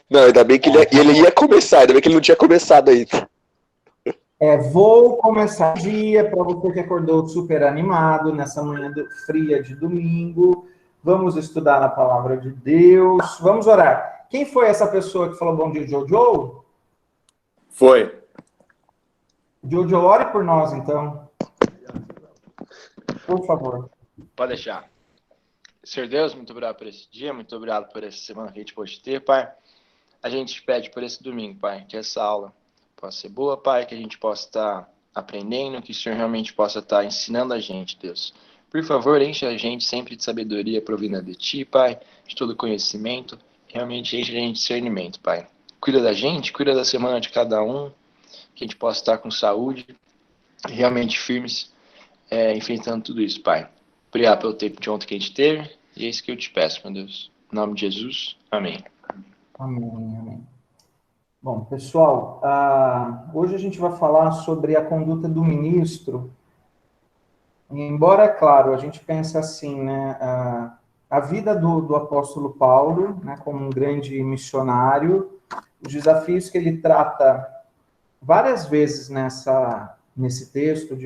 Não, ainda bem que ele ia começar, ainda bem que ele não tinha começado ainda. Vou começar o dia para você que acordou super animado nessa manhã fria de domingo. Vamos estudar a palavra de Deus. Vamos orar. Quem foi essa pessoa que falou bom dia, Jojo? Foi. Jojo, ore por nós, então. Por favor. Pode deixar. Senhor Deus, muito obrigado por esse dia, muito obrigado por essa semana que a gente pode ter, Pai. A gente pede por esse domingo, Pai, que essa aula possa ser boa, Pai, que a gente possa estar aprendendo, que o Senhor realmente possa estar ensinando a gente, Deus. Por favor, enche a gente sempre de sabedoria provinda de Ti, Pai, de todo conhecimento, realmente enche a gente de discernimento, Pai. Cuida da gente, cuida da semana de cada um, que a gente possa estar com saúde, realmente firmes, enfrentando tudo isso, Pai. Obrigado pelo tempo de ontem que a gente teve, e é isso que eu te peço, meu Deus. Em nome de Jesus, amém. Amém, amém. Bom, pessoal, hoje a gente vai falar sobre a conduta do ministro. Embora, claro, a gente pense assim, né, a vida do apóstolo Paulo, né, como um grande missionário, os desafios que ele trata várias vezes nesse texto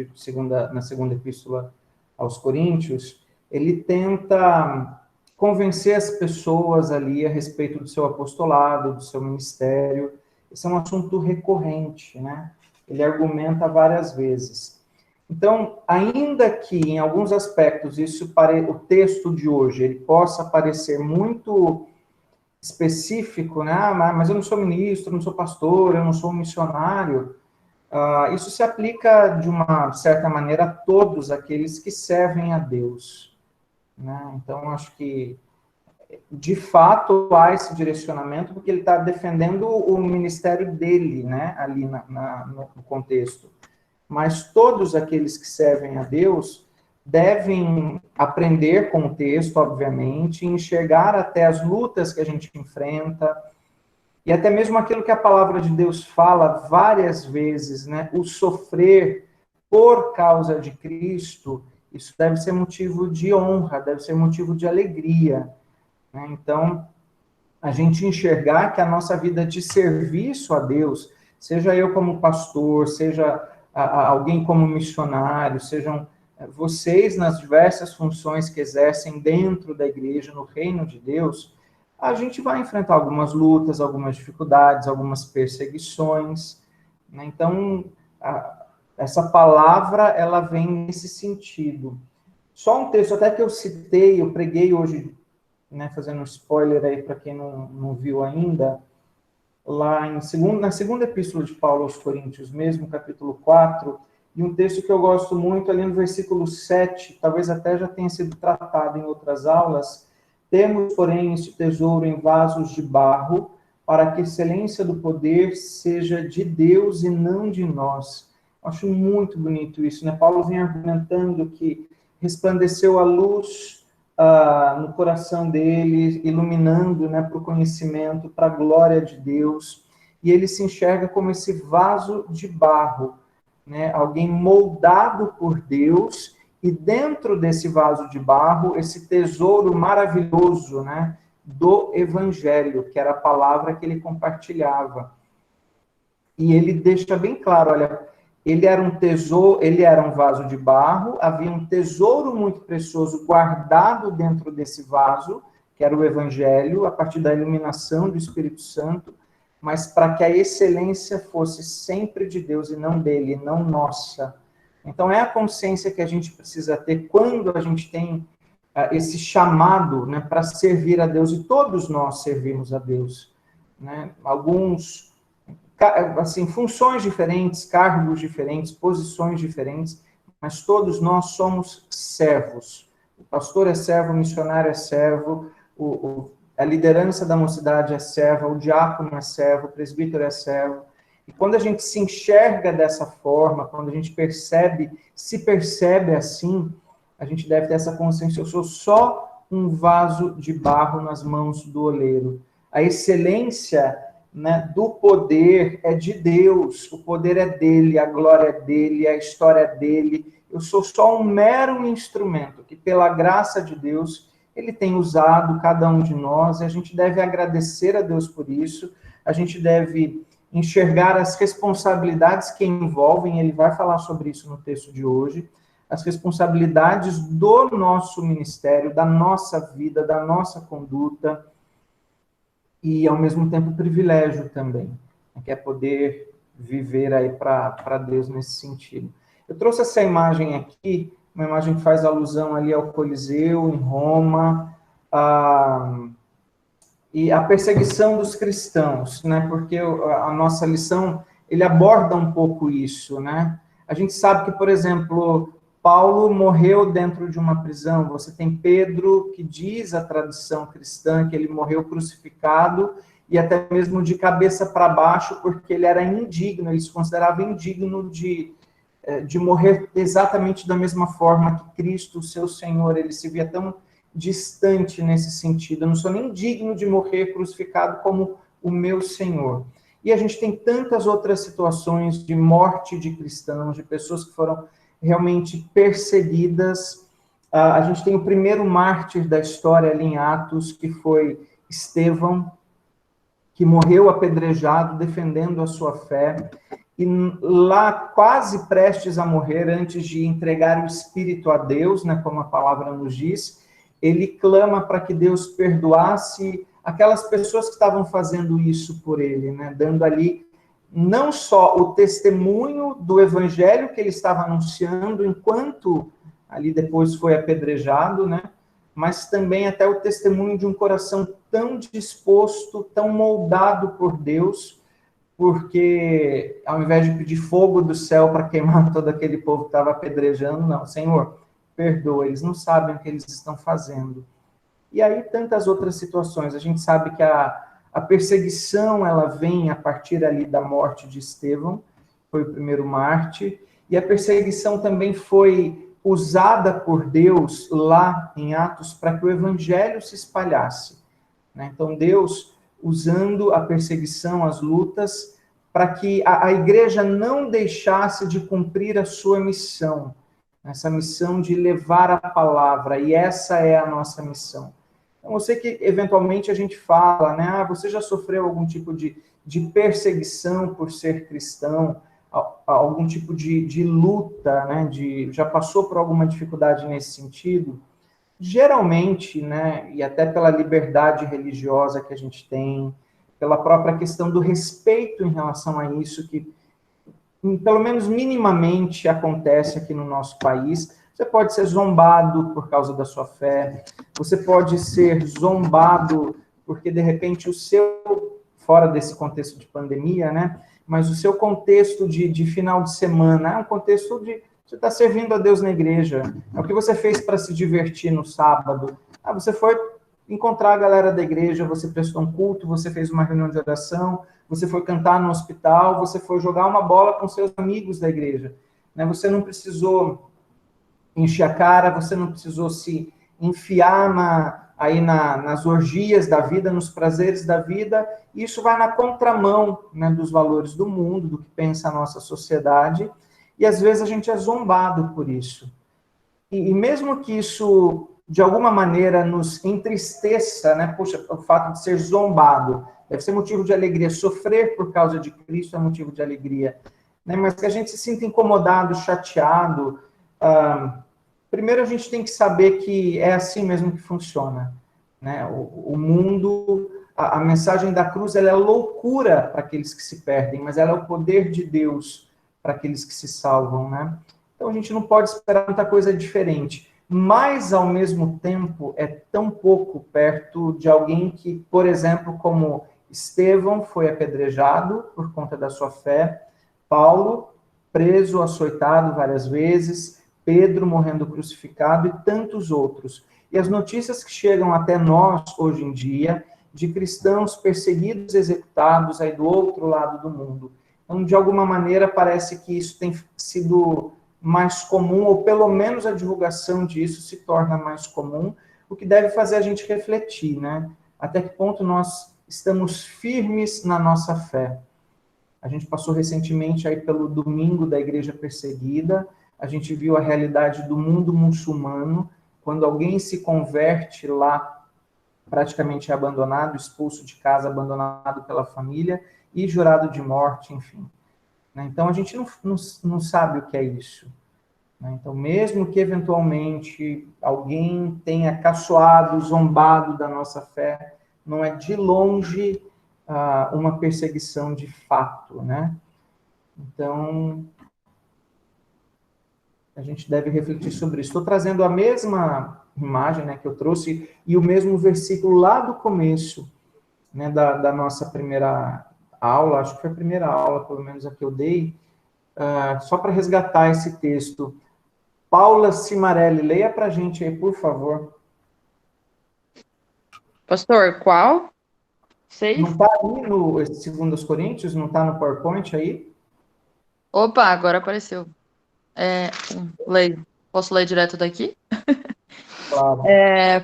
na segunda epístola aos Coríntios, ele tenta convencer as pessoas ali a respeito do seu apostolado, do seu ministério. Esse é um assunto recorrente, né? Ele argumenta várias vezes. Então, ainda que em alguns aspectos o texto de hoje ele possa parecer muito específico, né? Mas eu não sou ministro, eu não sou pastor, eu não sou missionário. Isso se aplica de uma certa maneira a todos aqueles que servem a Deus, né? Então, acho que de fato há esse direcionamento porque ele está defendendo o ministério dele, né? Ali no contexto. Mas todos aqueles que servem a Deus devem aprender com o texto, obviamente, enxergar até as lutas que a gente enfrenta, e até mesmo aquilo que a palavra de Deus fala várias vezes, né? O sofrer por causa de Cristo, isso deve ser motivo de honra, deve ser motivo de alegria, né? Então, a gente enxergar que a nossa vida de serviço a Deus, seja eu como pastor, seja alguém como missionário, sejam vocês nas diversas funções que exercem dentro da igreja, no reino de Deus, a gente vai enfrentar algumas lutas, algumas dificuldades, algumas perseguições, né? Então, essa palavra, ela vem nesse sentido. Só um texto até que eu citei, eu preguei hoje, né, fazendo um spoiler aí para quem não viu ainda, lá na segunda epístola de Paulo aos Coríntios, mesmo capítulo 4, e um texto que eu gosto muito, ali no versículo 7, talvez até já tenha sido tratado em outras aulas: temos, porém, este tesouro em vasos de barro, para que a excelência do poder seja de Deus e não de nós. Acho muito bonito isso, né? Paulo vem argumentando que resplandeceu a luz no coração dele, iluminando, né, para o conhecimento, para a glória de Deus, e ele se enxerga como esse vaso de barro, né, alguém moldado por Deus, e dentro desse vaso de barro, esse tesouro maravilhoso, né, do Evangelho, que era a palavra que ele compartilhava. E ele deixa bem claro, olha, ele era um tesouro, ele era um vaso de barro, havia um tesouro muito precioso guardado dentro desse vaso, que era o Evangelho, a partir da iluminação do Espírito Santo, mas para que a excelência fosse sempre de Deus e não dele, não nossa. Então é a consciência que a gente precisa ter quando a gente tem esse chamado, né, para servir a Deus, e todos nós servimos a Deus, né? Alguns, assim, funções diferentes, cargos diferentes, posições diferentes, mas todos nós somos servos. O pastor é servo, o missionário é servo, a liderança da mocidade é serva, o diácono é servo, o presbítero é servo. E quando a gente se enxerga dessa forma, quando a gente se percebe assim, a gente deve ter essa consciência: eu sou só um vaso de barro nas mãos do oleiro. A excelência, né, do poder é de Deus, o poder é dele, a glória é dele, a história é dele. Eu sou só um mero instrumento que, pela graça de Deus, Ele tem usado cada um de nós e a gente deve agradecer a Deus por isso, a gente deve enxergar as responsabilidades que envolvem, ele vai falar sobre isso no texto de hoje, as responsabilidades do nosso ministério, da nossa vida, da nossa conduta, e ao mesmo tempo o privilégio também, que é poder viver aí para Deus nesse sentido. Eu trouxe essa imagem aqui, uma imagem que faz alusão ali ao Coliseu, em Roma, e a perseguição dos cristãos, né? Porque a nossa lição, ele aborda um pouco isso, né? A gente sabe que, por exemplo, Paulo morreu dentro de uma prisão. Você tem Pedro, que diz a tradição cristã que ele morreu crucificado e até mesmo de cabeça para baixo, porque ele era indigno, ele se considerava indigno de morrer exatamente da mesma forma que Cristo, o seu Senhor. Ele se via tão distante nesse sentido. Eu não sou nem digno de morrer crucificado como o meu Senhor. E a gente tem tantas outras situações de morte de cristãos, de pessoas que foram realmente perseguidas. A gente tem o primeiro mártir da história ali em Atos, que foi Estevão, que morreu apedrejado, defendendo a sua fé. E lá, quase prestes a morrer, antes de entregar o Espírito a Deus, né, como a palavra nos diz, ele clama para que Deus perdoasse aquelas pessoas que estavam fazendo isso por ele, né, dando ali não só o testemunho do evangelho que ele estava anunciando, enquanto ali depois foi apedrejado, né, mas também até o testemunho de um coração tão disposto, tão moldado por Deus, porque ao invés de pedir fogo do céu para queimar todo aquele povo que estava apedrejando, não, Senhor, perdoa, eles não sabem o que eles estão fazendo. E aí tantas outras situações. A gente sabe que a perseguição, ela vem a partir ali da morte de Estevão, foi o primeiro mártir, e a perseguição também foi usada por Deus lá em Atos para que o evangelho se espalhasse, né? Então Deus usando a perseguição, as lutas, para que a igreja não deixasse de cumprir a sua missão, essa missão de levar a palavra, e essa é a nossa missão. Então, eu sei que, eventualmente, a gente fala, né, você já sofreu algum tipo de perseguição por ser cristão, algum tipo de luta, né, já passou por alguma dificuldade nesse sentido? Geralmente, né, e até pela liberdade religiosa que a gente tem, pela própria questão do respeito em relação a isso, que pelo menos minimamente acontece aqui no nosso país, você pode ser zombado por causa da sua fé, você pode ser zombado porque, de repente, o seu, fora desse contexto de pandemia, né, mas o seu contexto de final de semana é um contexto de você está servindo a Deus na igreja. É o que você fez para se divertir no sábado. Você foi encontrar a galera da igreja, você prestou um culto, você fez uma reunião de oração, você foi cantar no hospital, você foi jogar uma bola com seus amigos da igreja. Você não precisou encher a cara, você não precisou se enfiar nas orgias da vida, nos prazeres da vida. Isso vai na contramão, né, dos valores do mundo, do que pensa a nossa sociedade. E às vezes a gente é zombado por isso. E mesmo que isso, de alguma maneira, nos entristeça, né? Puxa, o fato de ser zombado deve ser motivo de alegria. Sofrer por causa de Cristo é motivo de alegria. Né? Mas que a gente se sinta incomodado, chateado. Primeiro a gente tem que saber que é assim mesmo que funciona. Né? O mundo, a mensagem da cruz, ela é loucura para aqueles que se perdem, mas ela é o poder de Deus para aqueles que se salvam, né? Então a gente não pode esperar muita coisa diferente, mas ao mesmo tempo é tão pouco perto de alguém que, por exemplo, como Estevão foi apedrejado por conta da sua fé, Paulo preso, açoitado várias vezes, Pedro morrendo crucificado e tantos outros. E as notícias que chegam até nós hoje em dia de cristãos perseguidos, executados aí do outro lado do mundo. Então, de alguma maneira, parece que isso tem sido mais comum, ou pelo menos a divulgação disso se torna mais comum, o que deve fazer a gente refletir, né? Até que ponto nós estamos firmes na nossa fé. A gente passou recentemente aí pelo domingo da Igreja Perseguida, a gente viu a realidade do mundo muçulmano, quando alguém se converte lá, praticamente é abandonado, expulso de casa, abandonado pela família e jurado de morte, enfim. Então, a gente não sabe o que é isso. Então, mesmo que eventualmente alguém tenha caçoado, zombado da nossa fé, não é de longe uma perseguição de fato, né? Então, a gente deve refletir sobre isso. Estou trazendo a mesma imagem, né, que eu trouxe e o mesmo versículo lá do começo, né, da nossa primeira aula, acho que foi a primeira aula, pelo menos a que eu dei, só para resgatar esse texto. Paula Cimarelli, leia para a gente aí, por favor. Pastor, qual? 6? Não está aí no 2 Coríntios? Não está no PowerPoint aí? Opa, agora apareceu. Leio. Posso ler direto daqui? Claro.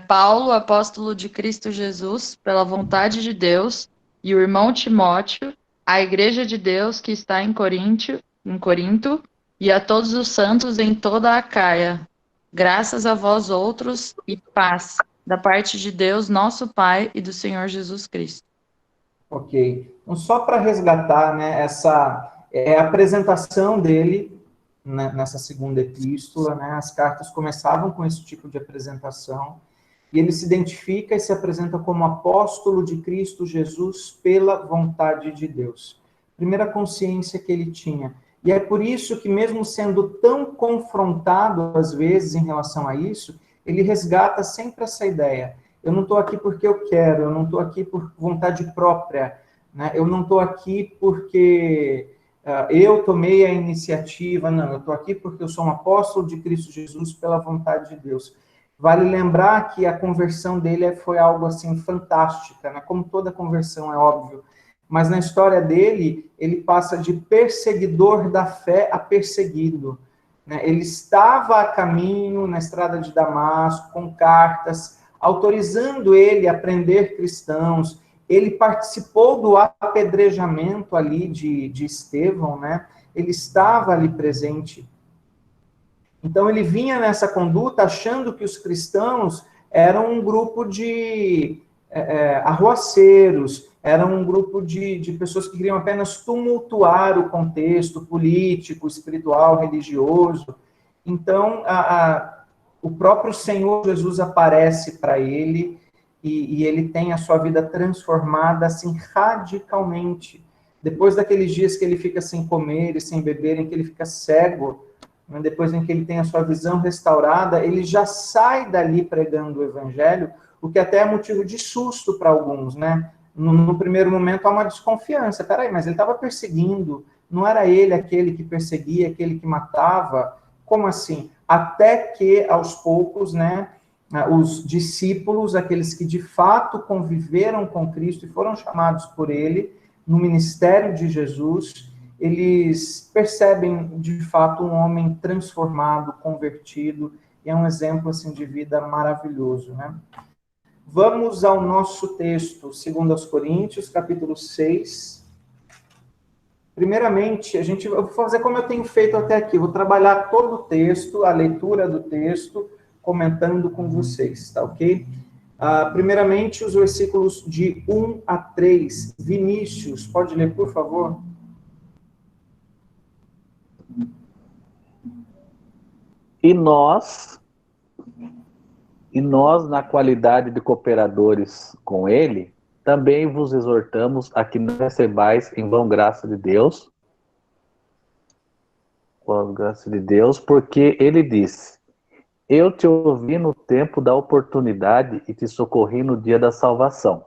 Paulo, apóstolo de Cristo Jesus, pela vontade de Deus, e o irmão Timóteo, à igreja de Deus que está em Corinto, e a todos os santos em toda a Acaia. Graças a vós outros e paz, da parte de Deus, nosso Pai, e do Senhor Jesus Cristo. Ok. Então, só para resgatar, né, essa é a apresentação dele, né, nessa segunda epístola, né, as cartas começavam com esse tipo de apresentação, e ele se identifica e se apresenta como apóstolo de Cristo Jesus pela vontade de Deus. Primeira consciência que ele tinha. E é por isso que, mesmo sendo tão confrontado, às vezes, em relação a isso, ele resgata sempre essa ideia. Eu não estou aqui porque eu quero, eu não estou aqui por vontade própria, né? Eu não estou aqui porque eu tomei a iniciativa, não, eu estou aqui porque eu sou um apóstolo de Cristo Jesus pela vontade de Deus. Vale lembrar que a conversão dele foi algo assim fantástica, né? Como toda conversão, é óbvio. Mas na história dele, ele passa de perseguidor da fé a perseguido, né? Ele estava a caminho na estrada de Damasco com cartas autorizando ele a prender cristãos. Ele participou do apedrejamento ali de Estevão, né? Ele estava ali presente. Então, ele vinha nessa conduta achando que os cristãos eram um grupo de arruaceiros, eram um grupo de pessoas que queriam apenas tumultuar o contexto político, espiritual, religioso. Então, o próprio Senhor Jesus aparece para ele e ele tem a sua vida transformada assim radicalmente. Depois daqueles dias que ele fica sem comer e sem beber, em que ele fica cego, depois em que ele tem a sua visão restaurada, ele já sai dali pregando o evangelho, o que até é motivo de susto para alguns, né? No primeiro momento há uma desconfiança. Peraí, mas ele estava perseguindo, não era ele aquele que perseguia, aquele que matava? Como assim? Até que, aos poucos, né, os discípulos, aqueles que de fato conviveram com Cristo e foram chamados por ele no ministério de Jesus, eles percebem, de fato, um homem transformado, convertido, e é um exemplo assim, de vida maravilhoso, né? Vamos ao nosso texto, 2 Coríntios, capítulo 6. Primeiramente, eu vou fazer como eu tenho feito até aqui, vou trabalhar todo o texto, a leitura do texto, comentando com vocês, tá ok? Primeiramente, os versículos de 1 a 3. Vinícius, pode ler, por favor? E nós, na qualidade de cooperadores com ele, também vos exortamos a que não recebais em vão graça de Deus, porque ele disse: eu te ouvi no tempo da oportunidade e te socorri no dia da salvação.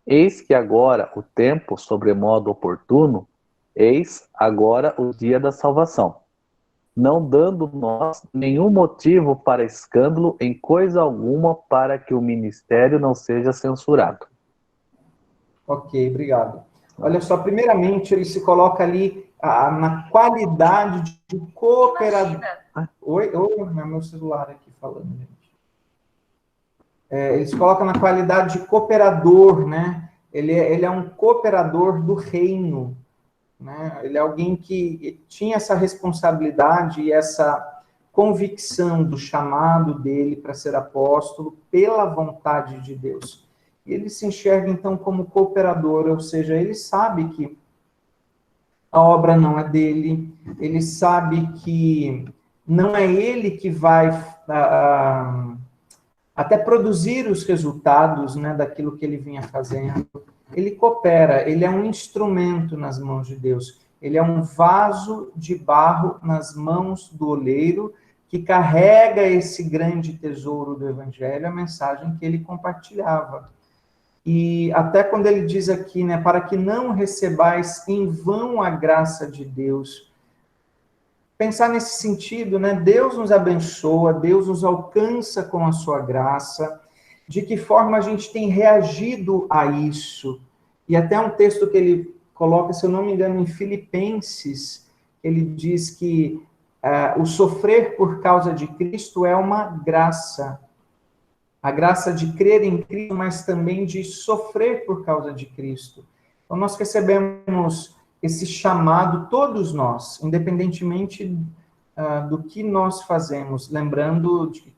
Eis que agora o tempo sobremodo oportuno, eis agora o dia da salvação, não dando nós nenhum motivo para escândalo em coisa alguma, para que o ministério não seja censurado. Ok, obrigado. Olha só, primeiramente, ele se coloca ali na qualidade de cooperador. Oi, é meu celular aqui falando, gente. Ele se coloca na qualidade de cooperador, né? Ele é um cooperador do reino, né? Ele é alguém que tinha essa responsabilidade e essa convicção do chamado dele para ser apóstolo pela vontade de Deus. E ele se enxerga, então, como cooperador, ou seja, ele sabe que a obra não é dele, ele sabe que não é ele que vai até produzir os resultados, né, daquilo que ele vinha fazendo. Ele coopera, ele é um instrumento nas mãos de Deus. Ele é um vaso de barro nas mãos do oleiro que carrega esse grande tesouro do Evangelho, a mensagem que ele compartilhava. E até quando ele diz aqui, né, para que não recebais em vão a graça de Deus. Pensar nesse sentido, né, Deus nos abençoa, Deus nos alcança com a sua graça. De que forma a gente tem reagido a isso? E até um texto que ele coloca, se eu não me engano, em Filipenses, ele diz que o sofrer por causa de Cristo é uma graça. A graça de crer em Cristo, mas também de sofrer por causa de Cristo. Então, nós recebemos esse chamado, todos nós, independentemente do que nós fazemos, lembrando de que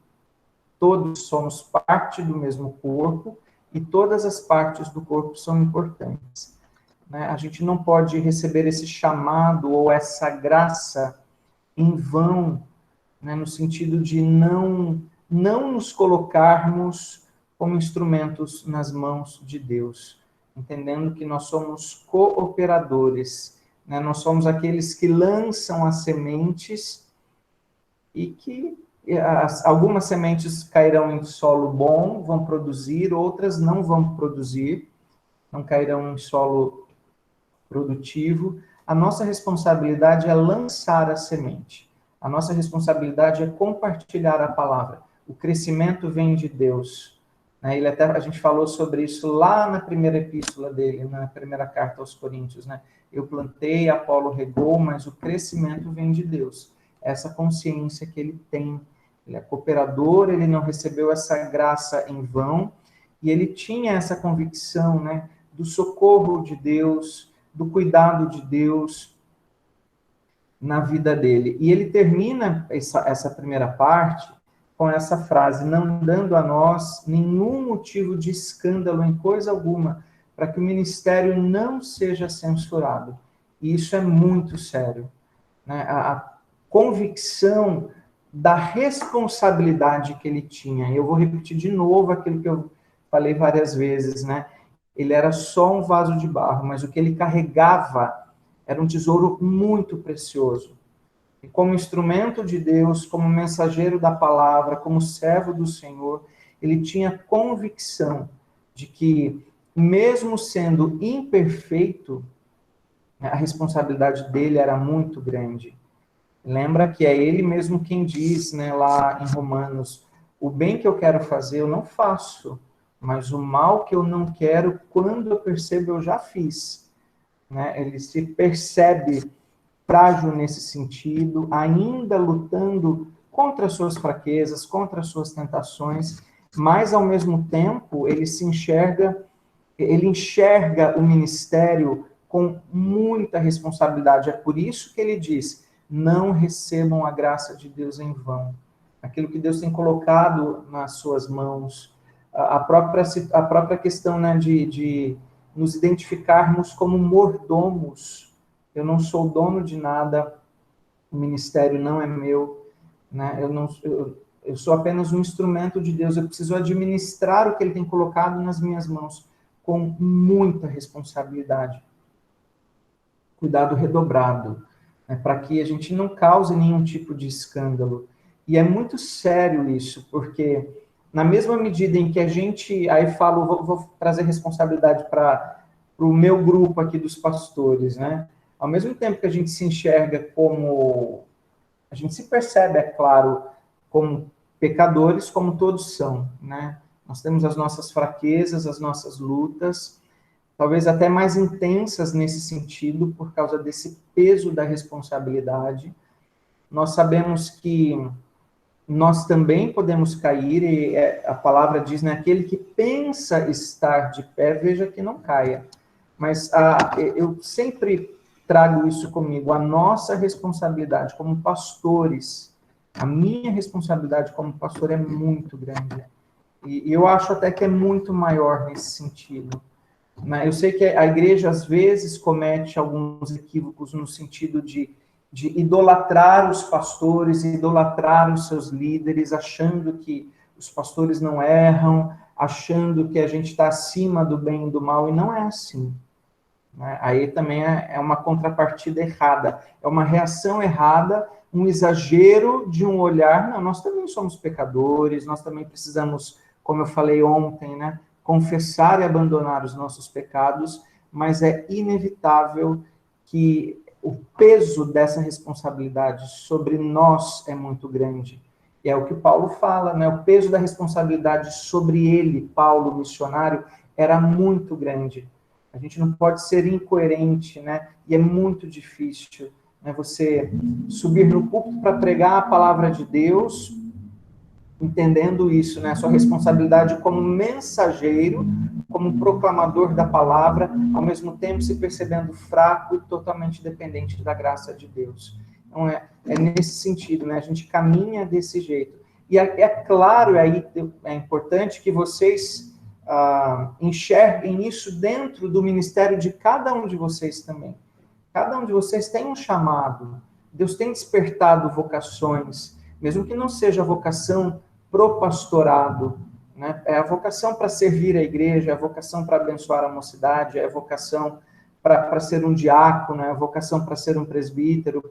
todos somos parte do mesmo corpo e todas as partes do corpo são importantes. Né? A gente não pode receber esse chamado ou essa graça em vão, né? No sentido de não nos colocarmos como instrumentos nas mãos de Deus, entendendo que nós somos cooperadores, né? Nós somos aqueles que lançam as sementes e que algumas sementes cairão em solo bom, vão produzir, outras não vão produzir, não cairão em solo produtivo. A nossa responsabilidade é lançar a semente. A nossa responsabilidade é compartilhar a palavra. O crescimento vem de Deus. Né? A gente falou sobre isso lá na primeira epístola dele, na primeira carta aos Coríntios. Né? Eu plantei, Apolo regou, mas o crescimento vem de Deus. Essa consciência que ele tem. Ele é cooperador, ele não recebeu essa graça em vão, e ele tinha essa convicção, né, do socorro de Deus, do cuidado de Deus na vida dele. E ele termina essa primeira parte com essa frase: não dando a nós nenhum motivo de escândalo em coisa alguma, para que o ministério não seja censurado. E isso é muito sério. Né? A convicção da responsabilidade que ele tinha. Eu vou repetir de novo aquilo que eu falei várias vezes, né? Ele era só um vaso de barro, mas o que ele carregava era um tesouro muito precioso. E como instrumento de Deus, como mensageiro da palavra, como servo do Senhor, ele tinha convicção de que, mesmo sendo imperfeito, a responsabilidade dele era muito grande. Lembra que é ele mesmo quem diz, né, lá em Romanos: o bem que eu quero fazer eu não faço, mas o mal que eu não quero, quando eu percebo, eu já fiz. Né? Ele se percebe frágil nesse sentido, ainda lutando contra as suas fraquezas, contra as suas tentações, mas ao mesmo tempo ele enxerga o ministério com muita responsabilidade. É por isso que ele diz: não recebam a graça de Deus em vão. Aquilo que Deus tem colocado nas suas mãos, a própria questão, né, de nos identificarmos como mordomos. Eu não sou dono de nada, o ministério não é meu, né? Eu sou apenas um instrumento de Deus, eu preciso administrar o que Ele tem colocado nas minhas mãos com muita responsabilidade. Cuidado redobrado, né, para que a gente não cause nenhum tipo de escândalo. E é muito sério isso, porque na mesma medida em que a gente, aí falo, vou trazer responsabilidade para o meu grupo aqui dos pastores, né? Ao mesmo tempo que a gente se enxerga como, a gente se percebe, é claro, como pecadores, como todos são, né? Nós temos as nossas fraquezas, as nossas lutas, talvez até mais intensas nesse sentido, por causa desse peso da responsabilidade. Nós sabemos que nós também podemos cair, e a palavra diz, né, aquele que pensa estar de pé, veja que não caia. Mas eu sempre trago isso comigo, a nossa responsabilidade como pastores, A minha responsabilidade como pastor é muito grande. E eu acho até que é muito maior nesse sentido. Né? Eu sei que a igreja, às vezes, comete alguns equívocos no sentido de idolatrar os pastores, idolatrar os seus líderes, achando que os pastores não erram, achando que a gente está acima do bem e do mal, e não é assim. Né? Aí também é uma contrapartida errada, é uma reação errada, um exagero de um olhar. Não, nós também somos pecadores, nós também precisamos, como eu falei ontem, né, confessar e abandonar os nossos pecados, mas é inevitável que o peso dessa responsabilidade sobre nós é muito grande. E é o que Paulo fala, né? O peso da responsabilidade sobre ele, Paulo, missionário, era muito grande. A gente não pode ser incoerente, né? E é muito difícil, né, você subir no púlpito para pregar a palavra de Deus, entendendo isso, né? A sua responsabilidade como mensageiro, como proclamador da palavra, ao mesmo tempo se percebendo fraco e totalmente dependente da graça de Deus. Então, é nesse sentido, né? A gente caminha desse jeito. E é claro, aí é importante que vocês enxerguem isso dentro do ministério de cada um de vocês também. Cada um de vocês tem um chamado. Deus tem despertado vocações, mesmo que não seja a vocação pro pastorado, né? É a vocação para servir a igreja, é a vocação para abençoar a mocidade, é a vocação para ser um diácono, é a vocação para ser um presbítero,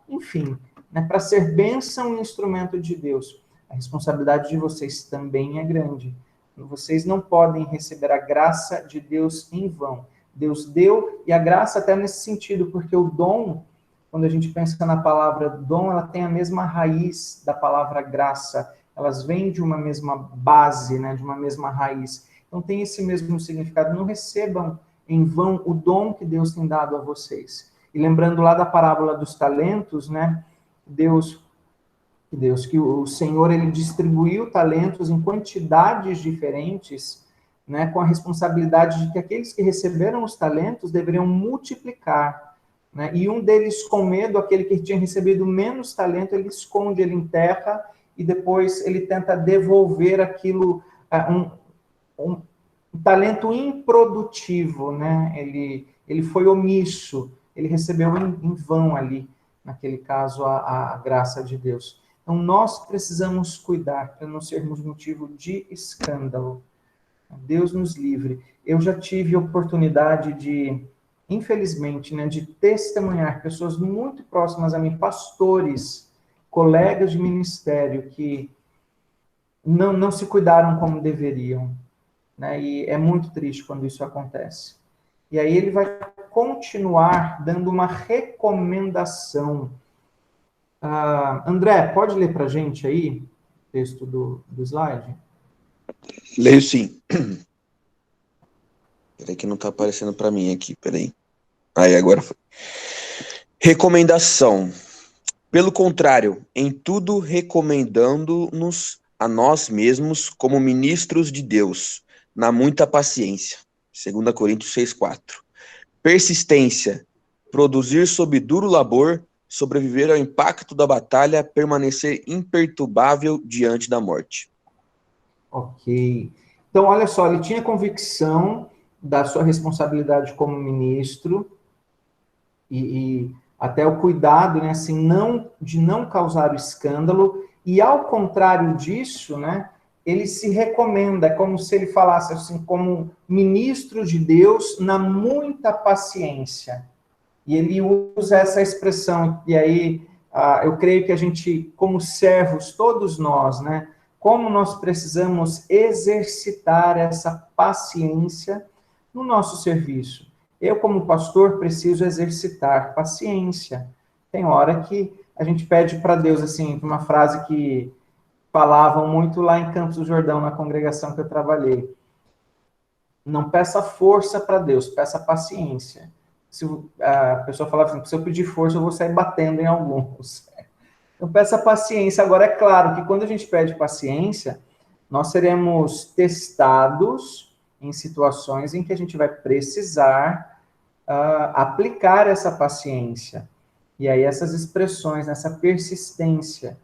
enfim, né? Para ser bênção e instrumento de Deus. A responsabilidade de vocês também é grande. Vocês não podem receber a graça de Deus em vão. Deus deu, e a graça até nesse sentido, porque o dom, quando a gente pensa na palavra dom, ela tem a mesma raiz da palavra graça. Elas vêm de uma mesma base, né, de uma mesma raiz. Então tem esse mesmo significado. Não recebam em vão o dom que Deus tem dado a vocês. E lembrando lá da parábola dos talentos, né, que o Senhor, ele distribuiu talentos em quantidades diferentes, né, com a responsabilidade de que aqueles que receberam os talentos deveriam multiplicar. Né, e um deles, com medo, aquele que tinha recebido menos talento, ele esconde, ele enterra, e depois ele tenta devolver aquilo, um talento improdutivo, né? Ele foi omisso, ele recebeu em vão ali, naquele caso, a graça de Deus. Então, nós precisamos cuidar para não sermos motivo de escândalo. Deus nos livre. Eu já tive oportunidade de, infelizmente, né, de testemunhar pessoas muito próximas a mim, pastores, colegas de ministério, que não se cuidaram como deveriam. Né? E é muito triste quando isso acontece. E aí ele vai continuar dando uma recomendação. André, pode ler para a gente aí o texto do slide? Leio sim. Peraí que não está aparecendo para mim aqui, peraí. Aí, agora foi. Recomendação. Pelo contrário, em tudo recomendando-nos a nós mesmos como ministros de Deus, na muita paciência. 2 Coríntios 6,4. Persistência. Produzir sob duro labor, sobreviver ao impacto da batalha, permanecer imperturbável diante da morte. Ok. Então, olha só, ele tinha convicção da sua responsabilidade como ministro e até o cuidado, né, assim, de não causar o escândalo, e ao contrário disso, né, ele se recomenda, é como se ele falasse assim, como ministro de Deus na muita paciência. E ele usa essa expressão, e aí eu creio que a gente, como servos, todos nós, né, como nós precisamos exercitar essa paciência no nosso serviço. Eu, como pastor, preciso exercitar paciência. Tem hora que a gente pede para Deus, assim, uma frase que falavam muito lá em Campos do Jordão, na congregação que eu trabalhei. Não peça força para Deus, peça paciência. Se a pessoa falava assim, se eu pedir força, eu vou sair batendo em alguns. Então, peça paciência. Agora, é claro que quando a gente pede paciência, nós seremos testados em situações em que a gente vai precisar aplicar essa paciência. E aí, essas expressões, essa persistência.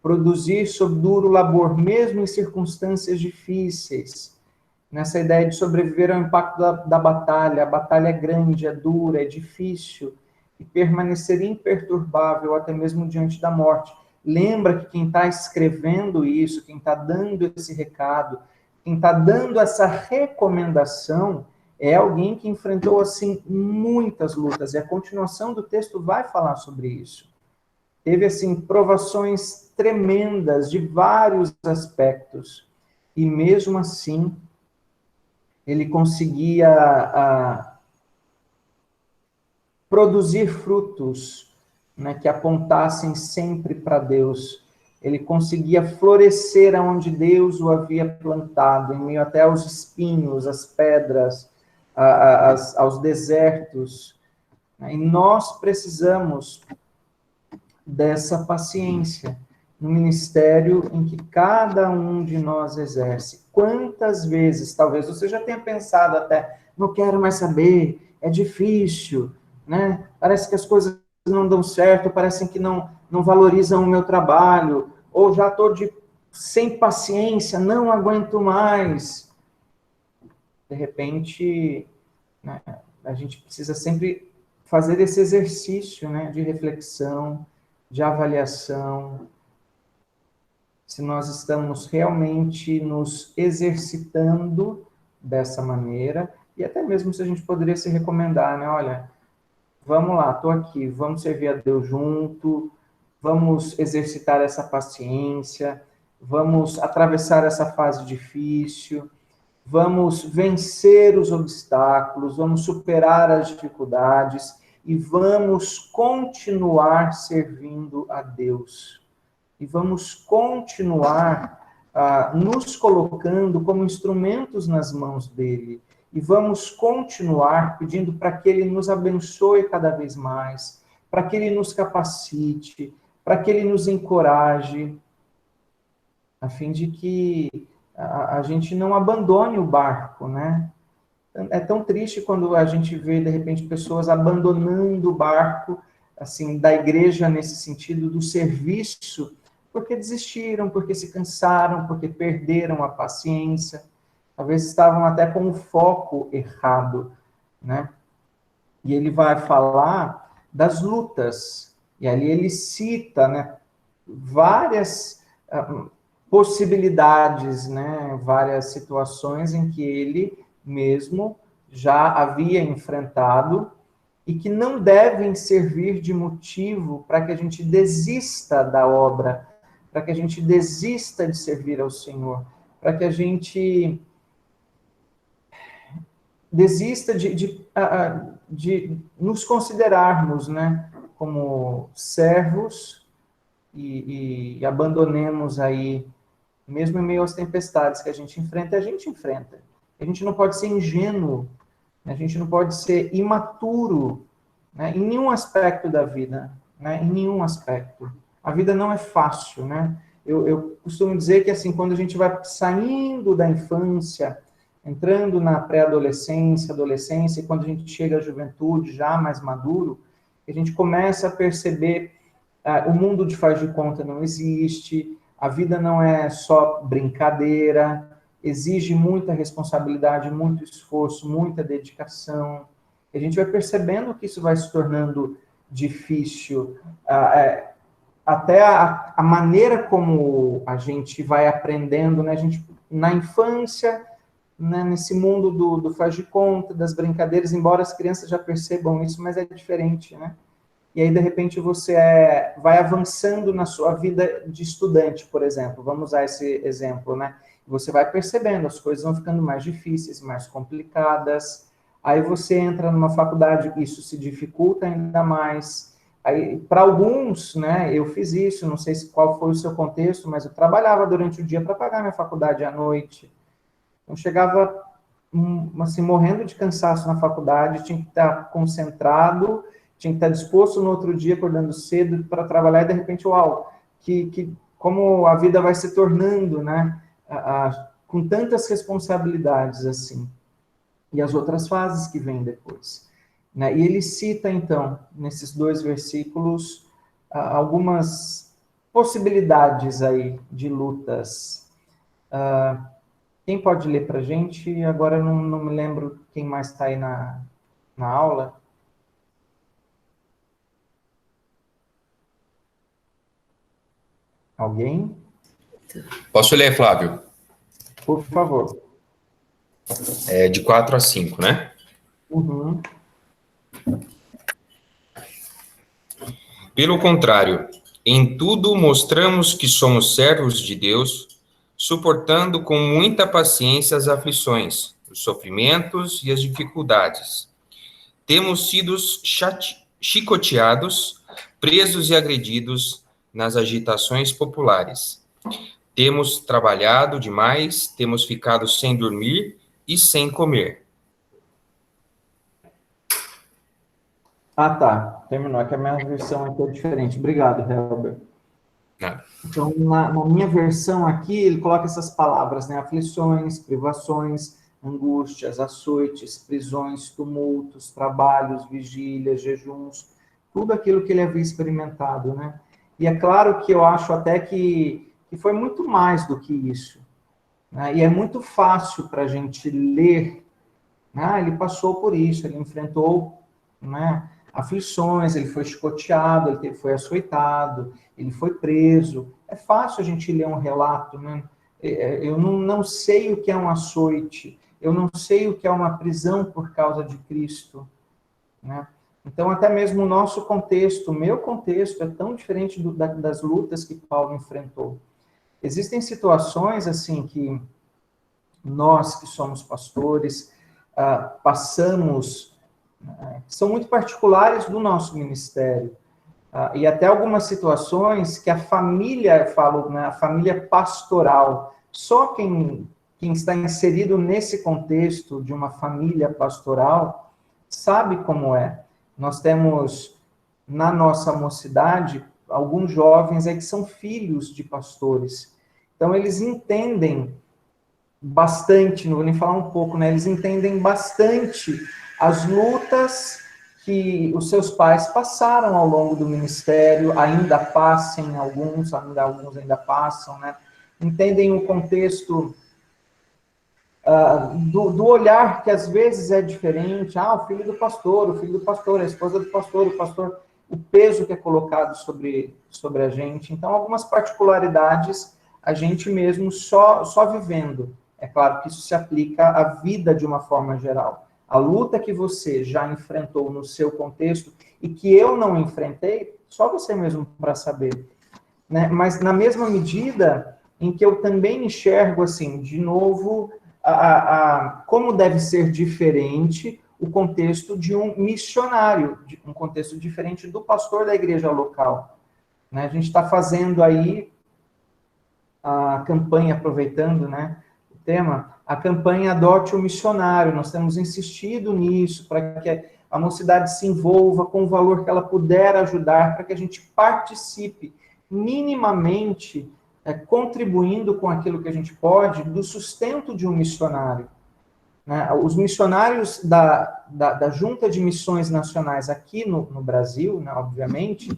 produzir sob duro labor, mesmo em circunstâncias difíceis, nessa ideia de sobreviver ao impacto da batalha. A batalha é grande, é dura, é difícil, e permanecer imperturbável até mesmo diante da morte. Lembra que quem está escrevendo isso, quem está dando esse recado, quem está dando essa recomendação, é alguém que enfrentou, assim, muitas lutas, e a continuação do texto vai falar sobre isso. Teve, assim, provações tremendas de vários aspectos, e mesmo assim, ele conseguia produzir frutos, né, que apontassem sempre para Deus. Ele conseguia florescer aonde Deus o havia plantado, em meio até aos espinhos, às pedras, aos desertos. E nós precisamos dessa paciência no ministério em que cada um de nós exerce. Quantas vezes, talvez você já tenha pensado até, não quero mais saber, é difícil, né? Parece que as coisas não dão certo, parecem que não valorizam o meu trabalho, ou já estou sem paciência, não aguento mais. De repente, né, a gente precisa sempre fazer esse exercício, né, de reflexão, de avaliação, se nós estamos realmente nos exercitando dessa maneira, e até mesmo se a gente poderia se recomendar, né? Olha, vamos lá, estou aqui, vamos servir a Deus junto, vamos exercitar essa paciência, vamos atravessar essa fase difícil, vamos vencer os obstáculos, vamos superar as dificuldades e vamos continuar servindo a Deus. E vamos continuar nos colocando como instrumentos nas mãos dele. E vamos continuar pedindo para que ele nos abençoe cada vez mais, para que ele nos capacite, para que ele nos encoraje, a fim de que a gente não abandone o barco, né? É tão triste quando a gente vê, de repente, pessoas abandonando o barco, assim, da igreja nesse sentido, do serviço, porque desistiram, porque se cansaram, porque perderam a paciência, talvez estavam até com o foco errado, né? E ele vai falar das lutas, e ali ele cita, né, várias possibilidades, né, várias situações em que ele mesmo já havia enfrentado e que não devem servir de motivo para que a gente desista da obra, para que a gente desista de servir ao Senhor, para que a gente desista de nos considerarmos, né, como servos e abandonemos aí, mesmo em meio às tempestades que a gente enfrenta. A gente não pode ser ingênuo, a gente não pode ser imaturo, né, em nenhum aspecto da vida, né, em nenhum aspecto. A vida não é fácil, né? Eu costumo dizer que, assim, quando a gente vai saindo da infância, entrando na pré-adolescência, adolescência, e quando a gente chega à juventude, já mais maduro, a gente começa a perceber o mundo de faz de conta não existe, a vida não é só brincadeira, exige muita responsabilidade, muito esforço, muita dedicação. A gente vai percebendo que isso vai se tornando difícil, até a maneira como a gente vai aprendendo, né? A gente, na infância, né, nesse mundo do faz de conta, das brincadeiras, embora as crianças já percebam isso, mas é diferente, né? E aí, de repente, você vai avançando na sua vida de estudante, por exemplo. Vamos usar esse exemplo, né? Você vai percebendo, as coisas vão ficando mais difíceis, mais complicadas. Aí você entra numa faculdade, isso se dificulta ainda mais. Aí, para alguns, né, eu fiz isso, não sei qual foi o seu contexto, mas eu trabalhava durante o dia para pagar minha faculdade à noite. Eu chegava, assim, morrendo de cansaço na faculdade, tinha que estar concentrado, tinha que estar disposto no outro dia, acordando cedo para trabalhar, e de repente, uau, como a vida vai se tornando, né, com tantas responsabilidades assim, e as outras fases que vêm depois, né? E ele cita, então, nesses 2 versículos, algumas possibilidades aí de lutas. Quem pode ler para a gente? Agora eu não me lembro quem mais está aí na aula. Alguém? Posso ler, Flávio? Por favor. É de 4 a 5, né? Uhum. Pelo contrário, em tudo mostramos que somos servos de Deus, suportando com muita paciência as aflições, os sofrimentos e as dificuldades. Temos sido chicoteados, presos e agredidos nas agitações populares. Temos trabalhado demais, temos ficado sem dormir e sem comer. Ah, tá. Terminou. É que a minha versão aqui é diferente. Obrigado, Helber. Nada. Então, na minha versão aqui, ele coloca essas palavras, né? Aflições, privações, angústias, açoites, prisões, tumultos, trabalhos, vigílias, jejuns, tudo aquilo que ele havia experimentado, né? E é claro que eu acho até que foi muito mais do que isso, né? E é muito fácil para a gente ler, né? Ele passou por isso, ele enfrentou, né, aflições, ele foi chicoteado, ele foi açoitado, ele foi preso. É fácil a gente ler um relato, né? Eu não sei o que é um açoite, eu não sei o que é uma prisão por causa de Cristo, né? Então, até mesmo o nosso contexto, o meu contexto, é tão diferente das lutas que Paulo enfrentou. Existem situações, assim, que nós que somos pastores, passamos, que são muito particulares do nosso ministério. E até algumas situações que a família, eu falo, né, a família pastoral, só quem está inserido nesse contexto de uma família pastoral sabe como é. Nós temos, na nossa mocidade, alguns jovens aí que são filhos de pastores. Então, eles entendem bastante, não vou nem falar um pouco, né? Eles entendem bastante as lutas que os seus pais passaram ao longo do ministério, ainda passam alguns ainda passam, né? Entendem o contexto do olhar que às vezes é diferente. O filho do pastor, a esposa do pastor, o pastor, o peso que é colocado sobre a gente. Então, algumas particularidades a gente mesmo só vivendo. É claro que isso se aplica à vida de uma forma geral. A luta que você já enfrentou no seu contexto e que eu não enfrentei, só você mesmo para saber, né? Mas na mesma medida em que eu também enxergo, assim, de novo, como deve ser diferente o contexto de um missionário, um contexto diferente do pastor da igreja local, né? A gente está fazendo aí a campanha, aproveitando, né, o tema, a campanha Adote o Missionário. Nós temos insistido nisso, para que a mocidade se envolva com o valor que ela puder ajudar, para que a gente participe minimamente, contribuindo com aquilo que a gente pode, do sustento de um missionário, né? Os missionários da Junta de Missões Nacionais aqui no Brasil, né, obviamente,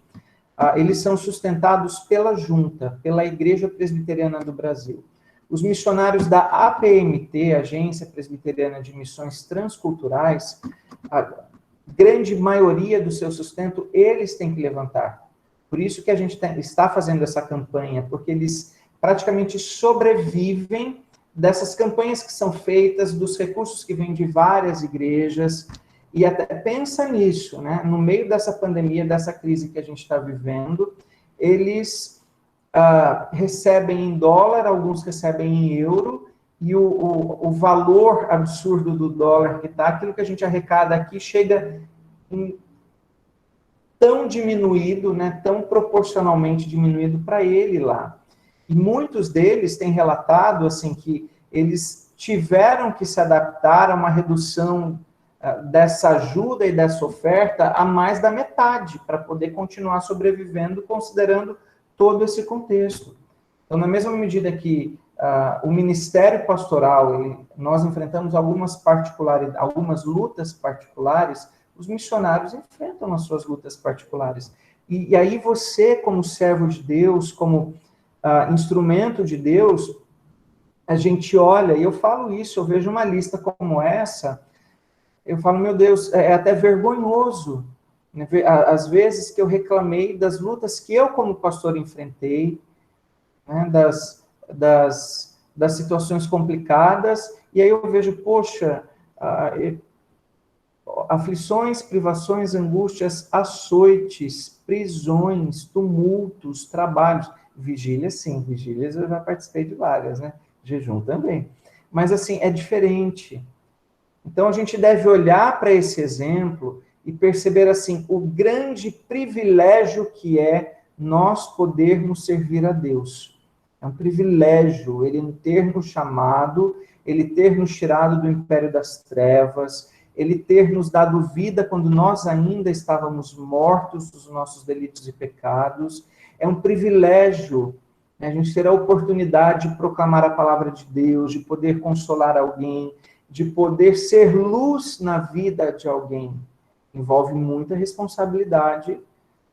eles são sustentados pela Junta, pela Igreja Presbiteriana do Brasil. Os missionários da APMT, Agência Presbiteriana de Missões Transculturais, a grande maioria do seu sustento, eles têm que levantar. Por isso que a gente está fazendo essa campanha, porque eles praticamente sobrevivem dessas campanhas que são feitas, dos recursos que vêm de várias igrejas. E até pensa nisso, né? No meio dessa pandemia, dessa crise que a gente está vivendo, eles recebem em dólar, alguns recebem em euro, e o valor absurdo do dólar que está, aquilo que a gente arrecada aqui, chega tão diminuído, né? Tão proporcionalmente diminuído para ele lá. E muitos deles têm relatado assim, que eles tiveram que se adaptar a uma redução dessa ajuda e dessa oferta a mais da metade, para poder continuar sobrevivendo, considerando todo esse contexto. Então, na mesma medida que o ministério pastoral, nós enfrentamos algumas lutas particulares, os missionários enfrentam as suas lutas particulares. E aí você, como servo de Deus, como instrumento de Deus, a gente olha, e eu falo isso, eu vejo uma lista como essa, eu falo, meu Deus, é até vergonhoso, né? Às vezes que eu reclamei das lutas que eu, como pastor, enfrentei, né? das situações complicadas, e aí eu vejo, poxa, aflições, privações, angústias, açoites, prisões, tumultos, trabalhos. Vigílias, sim, vigílias eu já participei de várias, né? Jejum também. Mas, assim, é diferente. Então, a gente deve olhar para esse exemplo e perceber, assim, o grande privilégio que é nós podermos servir a Deus. É um privilégio Ele ter nos chamado, Ele ter nos tirado do império das trevas, Ele ter nos dado vida quando nós ainda estávamos mortos dos nossos delitos e pecados. É um privilégio, né, a gente ter a oportunidade de proclamar a palavra de Deus, de poder consolar alguém, de poder ser luz na vida de alguém. Envolve muita responsabilidade,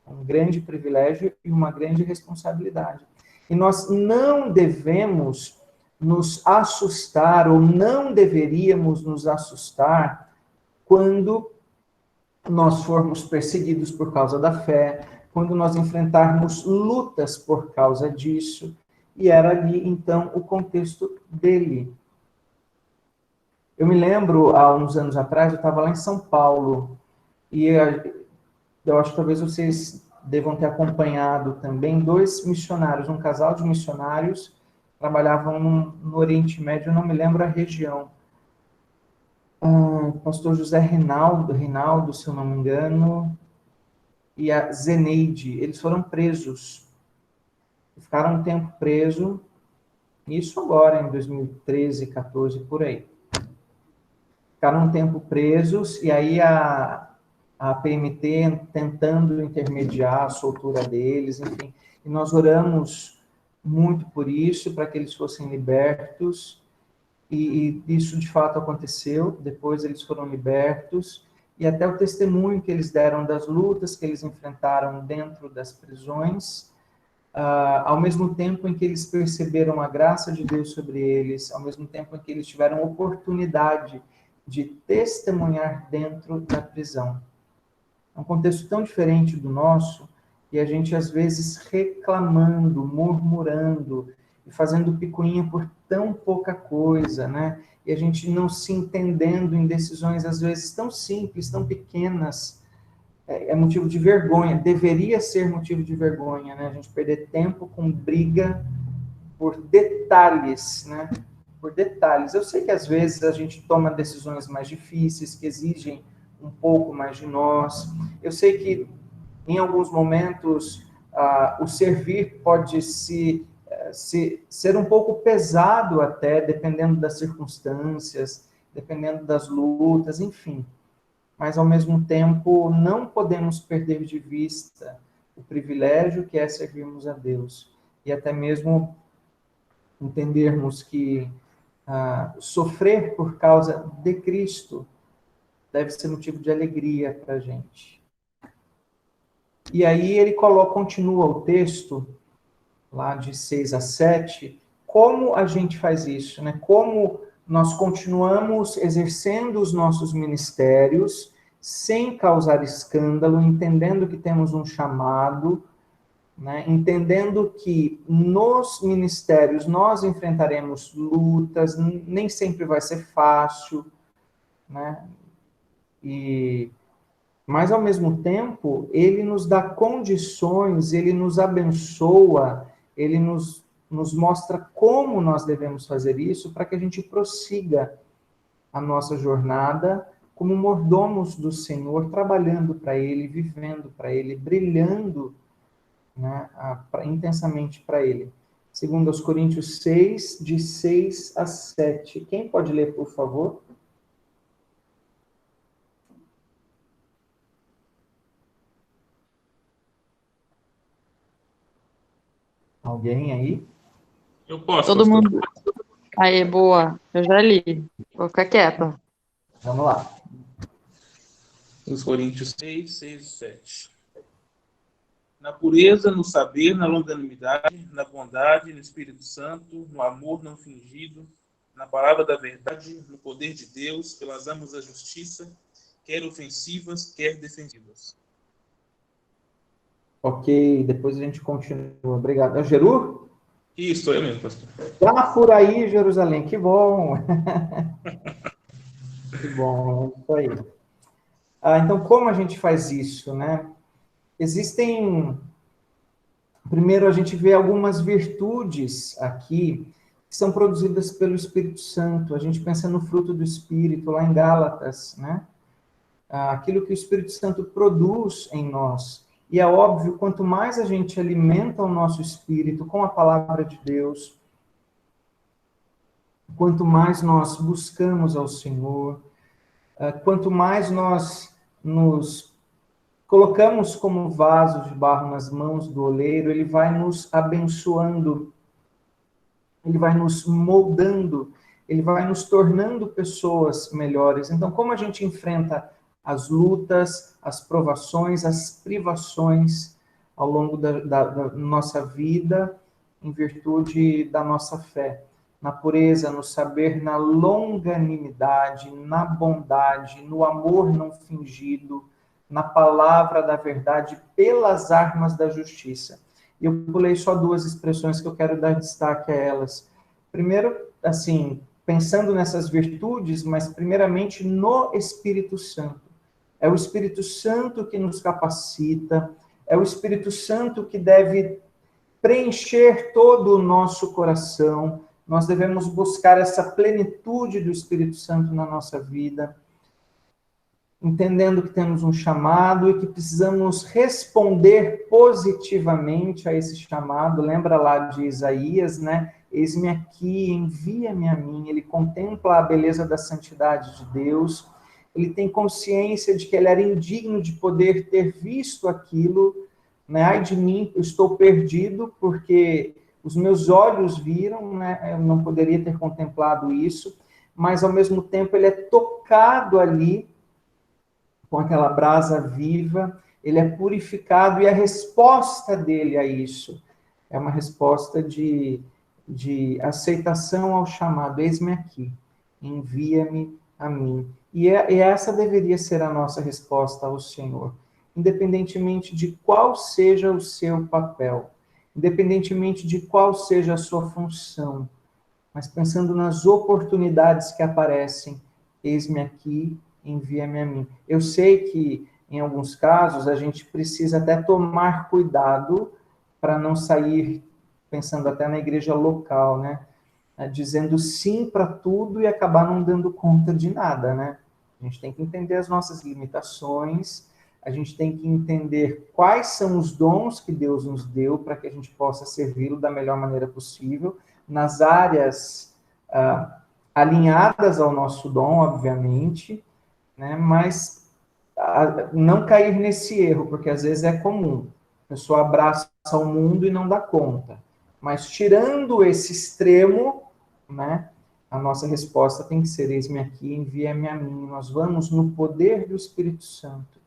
um grande privilégio e uma grande responsabilidade. E nós não devemos nos assustar, ou não deveríamos nos assustar, quando nós formos perseguidos por causa da fé, quando nós enfrentarmos lutas por causa disso. E era ali, então, o contexto dele. Eu me lembro, há uns anos atrás, eu estava lá em São Paulo, e eu acho que talvez vocês devam ter acompanhado também, 2 missionários, um casal de missionários, trabalhavam no Oriente Médio, eu não me lembro a região. O pastor José Reinaldo, se eu não me engano, e a Zeneide, eles foram presos. Ficaram um tempo presos, isso agora, em 2013, 14, por aí. Ficaram um tempo presos, e aí a PMT tentando intermediar a soltura deles, enfim. E nós oramos muito por isso, para que eles fossem libertos, e isso de fato aconteceu. Depois eles foram libertos, e até o testemunho que eles deram das lutas que eles enfrentaram dentro das prisões, ao mesmo tempo em que eles perceberam a graça de Deus sobre eles, ao mesmo tempo em que eles tiveram oportunidade de testemunhar dentro da prisão. É um contexto tão diferente do nosso, e a gente às vezes reclamando, murmurando, e fazendo picuinha por tão pouca coisa, né? E a gente não se entendendo em decisões às vezes tão simples, tão pequenas, é motivo de vergonha, deveria ser motivo de vergonha, né? A gente perder tempo com briga por detalhes, né? Por detalhes. Eu sei que às vezes a gente toma decisões mais difíceis, que exigem um pouco mais de nós. Eu sei que em alguns momentos o servir pode ser um pouco pesado até, dependendo das circunstâncias, dependendo das lutas, enfim. Mas, ao mesmo tempo, não podemos perder de vista o privilégio que é servirmos a Deus. E até mesmo entendermos que sofrer por causa de Cristo deve ser motivo de alegria para a gente. E aí ele continua o texto, lá de 6 a 7, como a gente faz isso, né? Como nós continuamos exercendo os nossos ministérios sem causar escândalo, entendendo que temos um chamado, né? Entendendo que nos ministérios nós enfrentaremos lutas, nem sempre vai ser fácil, né? Mas, ao mesmo tempo, ele nos dá condições, ele nos abençoa, ele nos mostra como nós devemos fazer isso para que a gente prossiga a nossa jornada como mordomos do Senhor, trabalhando para Ele, vivendo para Ele, brilhando, né, intensamente para Ele. Segundo aos Coríntios 6, de 6 a 7. Quem pode ler, por favor? Alguém aí? Eu posso, Todo pastor. mundo. Aí, boa. Eu já li. Vou ficar quieta. Vamos lá. 2 Coríntios 6, 6 e 7. Na pureza, no saber, na longanimidade, na bondade, no Espírito Santo, no amor não fingido, na palavra da verdade, no poder de Deus, pelas armas da justiça, quer ofensivas, quer defensivas. Ok, depois a gente continua. Obrigado. É o Geru? Isso, eu mesmo, pastor. Já por aí, Jerusalém. Que bom. Que bom, é isso aí. Então, como a gente faz isso, né? Primeiro, a gente vê algumas virtudes aqui que são produzidas pelo Espírito Santo. A gente pensa no fruto do Espírito, lá em Gálatas, né? Aquilo que o Espírito Santo produz em nós. E é óbvio, quanto mais a gente alimenta o nosso espírito com a palavra de Deus, quanto mais nós buscamos ao Senhor, quanto mais nós nos colocamos como vasos de barro nas mãos do oleiro, ele vai nos abençoando, ele vai nos moldando, ele vai nos tornando pessoas melhores. Então, como a gente enfrenta as lutas, as provações, as privações ao longo da nossa vida, em virtude da nossa fé? Na pureza, no saber, na longanimidade, na bondade, no amor não fingido, na palavra da verdade, pelas armas da justiça. E eu pulei só duas expressões que eu quero dar destaque a elas. Primeiro, assim, pensando nessas virtudes, mas primeiramente no Espírito Santo. É o Espírito Santo que nos capacita, é o Espírito Santo que deve preencher todo o nosso coração. Nós devemos buscar essa plenitude do Espírito Santo na nossa vida, entendendo que temos um chamado e que precisamos responder positivamente a esse chamado. Lembra lá de Isaías, né? Eis-me aqui, envia-me a mim. Ele contempla a beleza da santidade de Deus. Ele tem consciência de que ele era indigno de poder ter visto aquilo, né? Ai de mim, eu estou perdido, porque os meus olhos viram, né? Eu não poderia ter contemplado isso, mas ao mesmo tempo ele é tocado ali com aquela brasa viva, ele é purificado, e a resposta dele a isso é uma resposta de aceitação ao chamado. Eis-me aqui, envia-me a mim. E essa deveria ser a nossa resposta ao Senhor, independentemente de qual seja o seu papel, independentemente de qual seja a sua função, mas pensando nas oportunidades que aparecem. Eis-me aqui, envia-me a mim. Eu sei que, em alguns casos, a gente precisa até tomar cuidado para não sair, pensando até na igreja local, né? Dizendo sim para tudo e acabar não dando conta de nada, né? A gente tem que entender as nossas limitações, a gente tem que entender quais são os dons que Deus nos deu para que a gente possa servi-lo da melhor maneira possível, nas áreas alinhadas ao nosso dom, obviamente, né? Mas não cair nesse erro, porque às vezes é comum. A pessoa abraça o mundo e não dá conta. Mas tirando esse extremo, né, a nossa resposta tem que ser: eis-me aqui, envia-me a mim. Nós vamos no poder do Espírito Santo.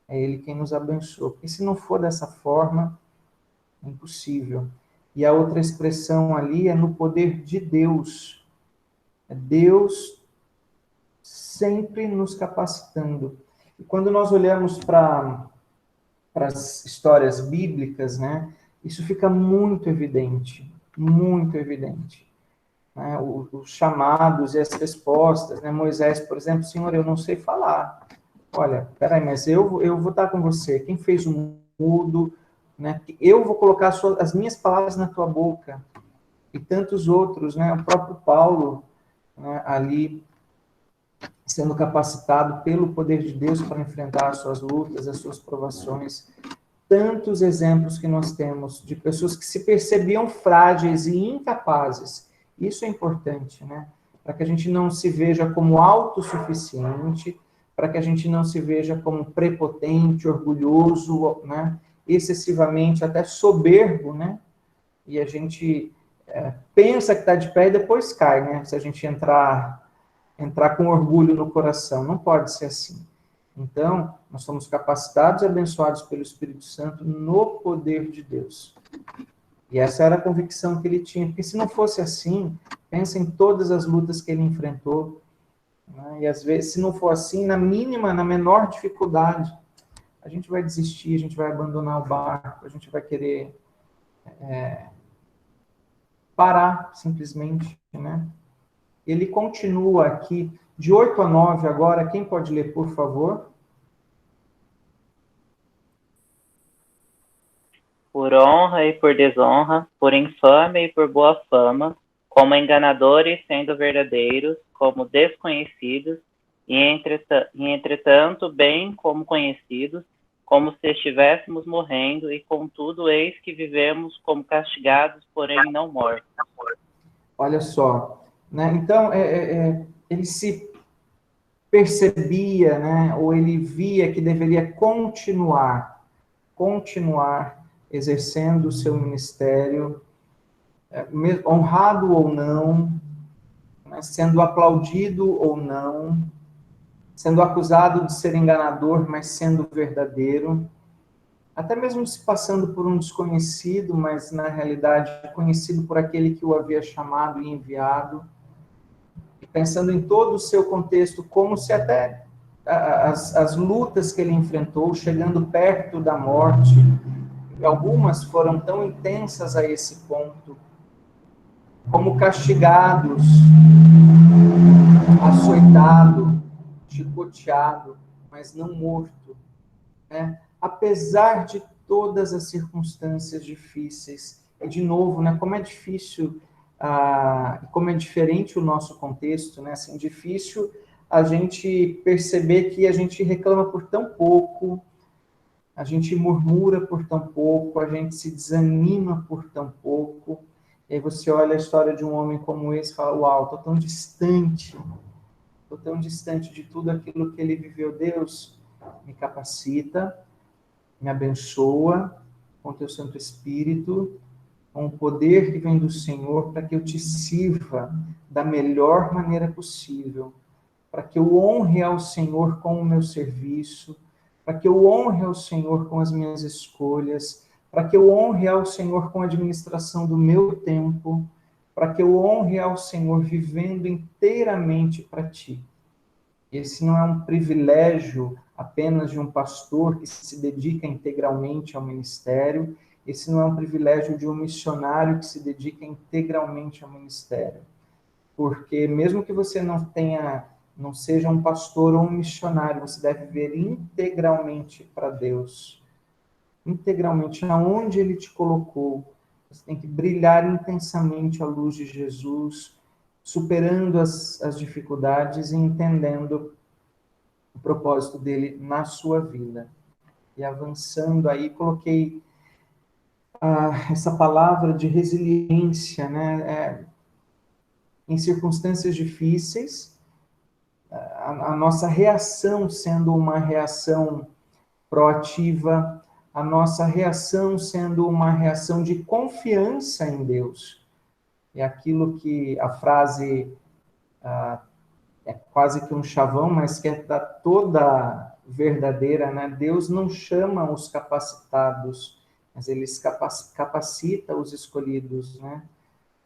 É Ele quem nos abençoa. Porque se não for dessa forma, é impossível. E a outra expressão ali é no poder de Deus. É Deus sempre nos capacitando. E quando nós olhamos para as histórias bíblicas, né, isso fica muito evidente, muito evidente. Né, os chamados e as respostas, né? Moisés, por exemplo: Senhor, eu não sei falar. Olha, peraí, mas eu vou estar com você. Quem fez o mudo, né? Eu vou colocar as minhas palavras na tua boca. E tantos outros, né? O próprio Paulo, né, ali sendo capacitado pelo poder de Deus para enfrentar as suas lutas, as suas provações. Tantos exemplos que nós temos de pessoas que se percebiam frágeis e incapazes. Isso é importante, né? Para que a gente não se veja como autossuficiente, para que a gente não se veja como prepotente, orgulhoso, né? Excessivamente até soberbo, né? E a gente pensa que está de pé e depois cai, né? Se a gente entrar com orgulho no coração. Não pode ser assim. Então, nós somos capacitados e abençoados pelo Espírito Santo no poder de Deus. E essa era a convicção que ele tinha, porque se não fosse assim, pensa em todas as lutas que ele enfrentou, né? E às vezes, se não for assim, na mínima, na menor dificuldade, a gente vai desistir, a gente vai abandonar o barco, a gente vai querer parar, simplesmente, né? Ele continua aqui, de 8 a 9 agora, quem pode ler, por favor? Por honra e por desonra, por infâmia e por boa fama, como enganadores sendo verdadeiros, como desconhecidos, e entretanto bem como conhecidos, como se estivéssemos morrendo, e contudo eis que vivemos como castigados, porém não mortos. Olha só, né? Então, ele se percebia, né? Ou ele via que deveria continuar exercendo o seu ministério, honrado ou não, né? Sendo aplaudido ou não, sendo acusado de ser enganador, mas sendo verdadeiro, até mesmo se passando por um desconhecido, mas na realidade conhecido por aquele que o havia chamado e enviado, e pensando em todo o seu contexto, como se até as lutas que ele enfrentou, chegando perto da morte, algumas foram tão intensas a esse ponto, como castigados, açoitado, chicoteado, mas não morto, né? Apesar de todas as circunstâncias difíceis, e de novo, né, como é difícil, como é diferente o nosso contexto, né, assim, difícil a gente perceber que a gente reclama por tão pouco, a gente murmura por tão pouco, a gente se desanima por tão pouco, e aí você olha a história de um homem como esse e fala, uau, estou tão distante de tudo aquilo que ele viveu. Deus, me capacita, me abençoa com teu Santo Espírito, com o poder que vem do Senhor, para que eu te sirva da melhor maneira possível, para que eu honre ao Senhor com o meu serviço, para que eu honre ao Senhor com as minhas escolhas, para que eu honre ao Senhor com a administração do meu tempo, para que eu honre ao Senhor vivendo inteiramente para ti. Esse não é um privilégio apenas de um pastor que se dedica integralmente ao ministério, esse não é um privilégio de um missionário que se dedica integralmente ao ministério. Porque mesmo que você não seja um pastor ou um missionário, você deve viver integralmente para Deus. Integralmente, aonde Ele te colocou. Você tem que brilhar intensamente a luz de Jesus, superando as dificuldades e entendendo o propósito dele na sua vida. E avançando aí, coloquei essa palavra de resiliência, né? Em circunstâncias difíceis, a nossa reação sendo uma reação proativa, a nossa reação sendo uma reação de confiança em Deus. É aquilo que a frase é quase que um chavão, mas que é toda verdadeira, né? Deus não chama os capacitados, mas Ele capacita os escolhidos, né?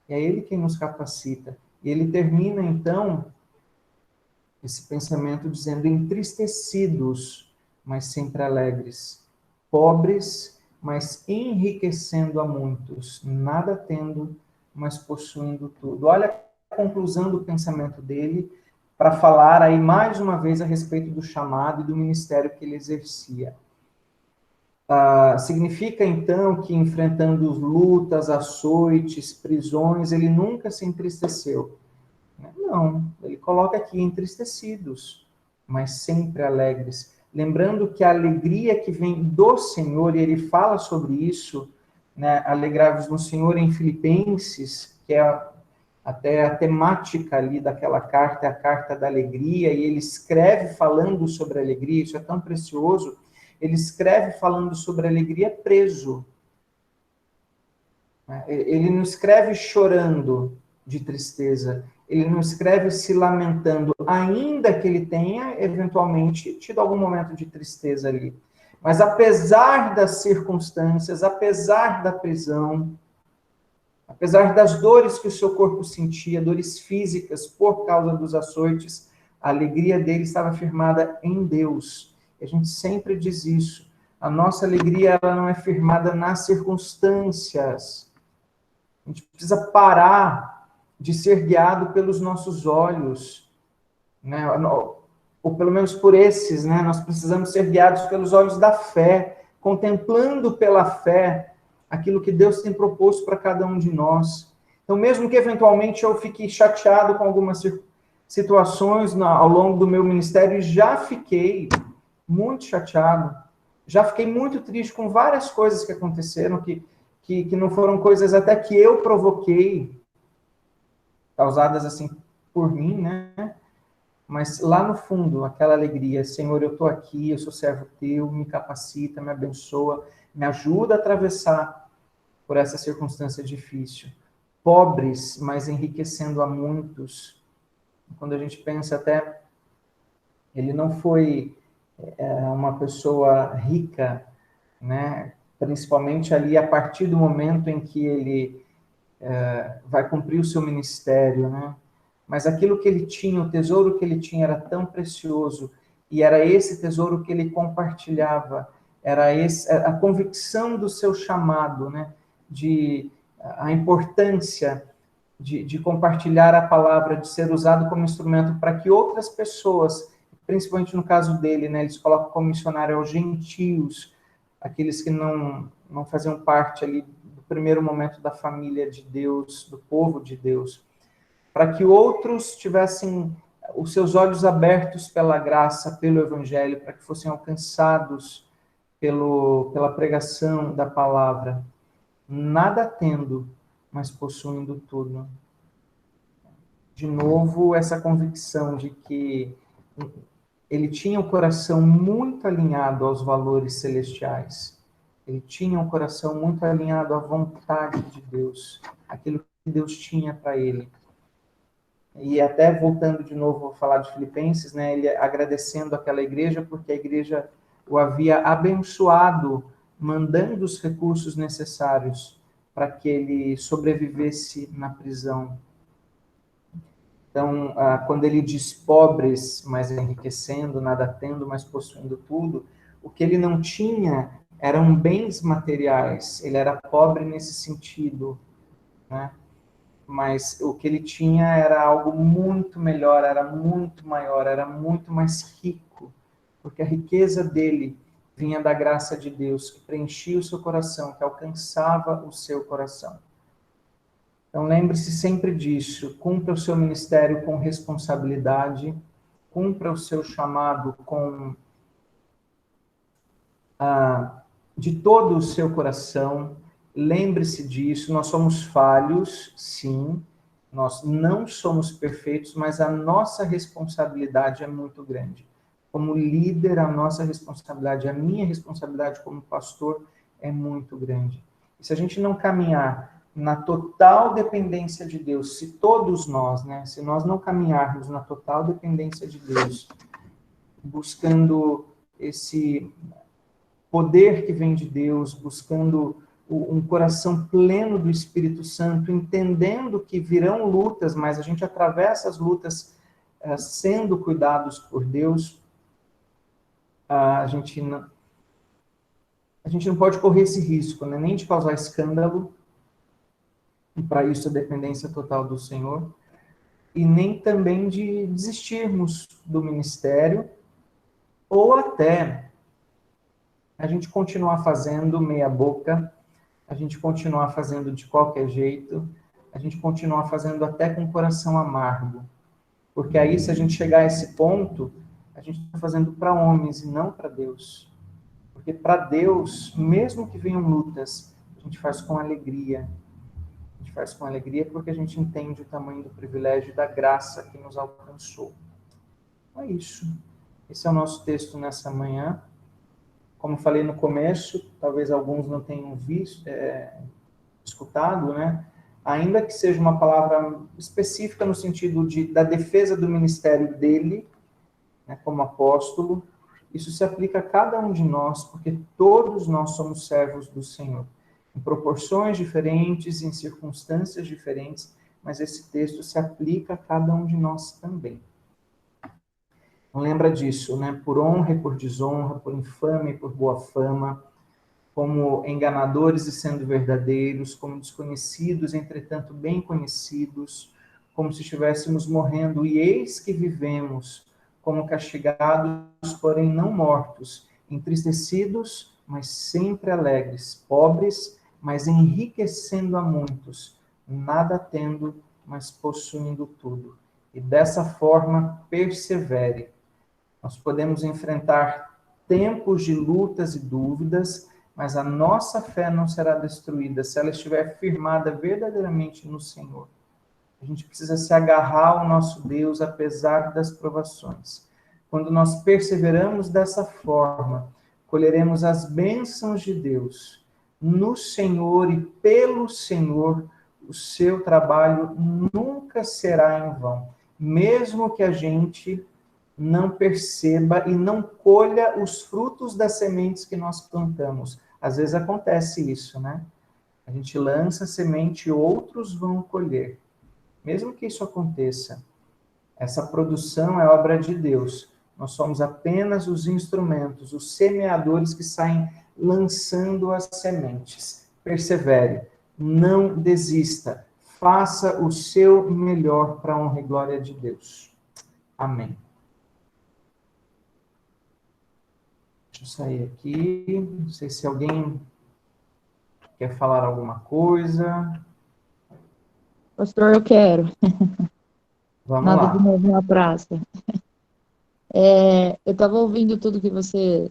E é Ele quem nos capacita. E ele termina, então, esse pensamento dizendo: entristecidos, mas sempre alegres, pobres, mas enriquecendo a muitos, nada tendo, mas possuindo tudo. Olha a conclusão do pensamento dele, para falar aí mais uma vez a respeito do chamado e do ministério que ele exercia. Significa, então, que enfrentando lutas, açoites, prisões, ele nunca se entristeceu. Não, ele coloca aqui entristecidos, mas sempre alegres. Lembrando que a alegria que vem do Senhor, e ele fala sobre isso, né, alegrai-vos no Senhor em Filipenses, que é até a temática ali daquela carta, é a carta da alegria, e ele escreve falando sobre a alegria, isso é tão precioso. Ele escreve falando sobre a alegria preso. Ele não escreve chorando, de tristeza. Ele não escreve se lamentando, ainda que ele tenha, eventualmente, tido algum momento de tristeza ali. Mas apesar das circunstâncias, apesar da prisão, apesar das dores que o seu corpo sentia, dores físicas por causa dos açoites, a alegria dele estava firmada em Deus. E a gente sempre diz isso. A nossa alegria, ela não é firmada nas circunstâncias. A gente precisa parar de ser guiado pelos nossos olhos, né? Ou pelo menos por esses, né? Nós precisamos ser guiados pelos olhos da fé, contemplando pela fé aquilo que Deus tem proposto para cada um de nós. Então, mesmo que eventualmente eu fique chateado com algumas situações ao longo do meu ministério, já fiquei muito chateado, já fiquei muito triste com várias coisas que aconteceram, que não foram coisas até que eu provoquei, causadas assim por mim, né? Mas lá no fundo, aquela alegria, Senhor, eu estou aqui, eu sou servo teu, me capacita, me abençoa, me ajuda a atravessar por essa circunstância difícil. Pobres, mas enriquecendo a muitos. Quando a gente pensa até, ele não foi uma pessoa rica, né? Principalmente ali a partir do momento em que ele vai cumprir o seu ministério, né? Mas aquilo que ele tinha, o tesouro que ele tinha era tão precioso, e era esse tesouro que ele compartilhava, era a convicção do seu chamado, né? A importância de compartilhar a palavra, de ser usado como instrumento para que outras pessoas, principalmente no caso dele, né? Eles colocam como missionário aos gentios, aqueles que não faziam parte ali do primeiro momento da família de Deus, do povo de Deus, para que outros tivessem os seus olhos abertos pela graça, pelo evangelho, para que fossem alcançados pela pregação da palavra, nada tendo, mas possuindo tudo. De novo, essa convicção de que ele tinha o coração muito alinhado aos valores celestiais. Ele tinha um coração muito alinhado à vontade de Deus, aquilo que Deus tinha para ele. E até voltando de novo a falar de Filipenses, né, ele agradecendo aquela igreja, porque a igreja o havia abençoado, mandando os recursos necessários para que ele sobrevivesse na prisão. Então, quando ele diz pobres, mas enriquecendo, nada tendo, mas possuindo tudo, o que ele não tinha eram bens materiais, ele era pobre nesse sentido, né? Mas o que ele tinha era algo muito melhor, era muito maior, era muito mais rico, porque a riqueza dele vinha da graça de Deus, que preenchia o seu coração, que alcançava o seu coração. Então lembre-se sempre disso, cumpra o seu ministério com responsabilidade, cumpra o seu chamado com de todo o seu coração. Lembre-se disso, nós somos falhos, sim, nós não somos perfeitos, mas a nossa responsabilidade é muito grande. Como líder, a nossa responsabilidade, a minha responsabilidade como pastor é muito grande. E se a gente não caminhar na total dependência de Deus, se todos nós, né, se nós não caminharmos na total dependência de Deus, buscando esse poder que vem de Deus, buscando um coração pleno do Espírito Santo, entendendo que virão lutas, mas a gente atravessa as lutas sendo cuidados por Deus, a gente não pode correr esse risco, né? Nem de causar escândalo, e para isso a dependência total do Senhor, e nem também de desistirmos do ministério, ou até a gente continuar fazendo meia boca, a gente continuar fazendo de qualquer jeito, a gente continuar fazendo até com o coração amargo. Porque aí, se a gente chegar a esse ponto, a gente está fazendo para homens e não para Deus. Porque para Deus, mesmo que venham lutas, a gente faz com alegria. A gente faz com alegria porque a gente entende o tamanho do privilégio e da graça que nos alcançou. Então é isso. Esse é o nosso texto nessa manhã. Como falei no começo, talvez alguns não tenham visto, escutado, né? ainda que seja uma palavra específica no sentido da defesa do ministério dele, né, como apóstolo, isso se aplica a cada um de nós, porque todos nós somos servos do Senhor, em proporções diferentes, em circunstâncias diferentes, mas esse texto se aplica a cada um de nós também. Não lembra disso, né? Por honra e por desonra, por infâmia e por boa fama, como enganadores e sendo verdadeiros, como desconhecidos, entretanto bem conhecidos, como se estivéssemos morrendo, e eis que vivemos, como castigados, porém não mortos, entristecidos, mas sempre alegres, pobres, mas enriquecendo a muitos, nada tendo, mas possuindo tudo. E dessa forma persevere. Nós podemos enfrentar tempos de lutas e dúvidas, mas a nossa fé não será destruída se ela estiver firmada verdadeiramente no Senhor. A gente precisa se agarrar ao nosso Deus apesar das provações. Quando nós perseveramos dessa forma, colheremos as bênçãos de Deus. No Senhor e pelo Senhor, o seu trabalho nunca será em vão. Mesmo que a gente não perceba e não colha os frutos das sementes que nós plantamos. Às vezes acontece isso, né? A gente lança a semente e outros vão colher. Mesmo que isso aconteça, essa produção é obra de Deus. Nós somos apenas os instrumentos, os semeadores que saem lançando as sementes. Persevere, não desista, faça o seu melhor para a honra e glória de Deus. Amém. Deixa eu sair aqui, não sei se alguém quer falar alguma coisa. Pastor, eu quero. Vamos Nada lá. de novo na praça. Eu estava ouvindo tudo que você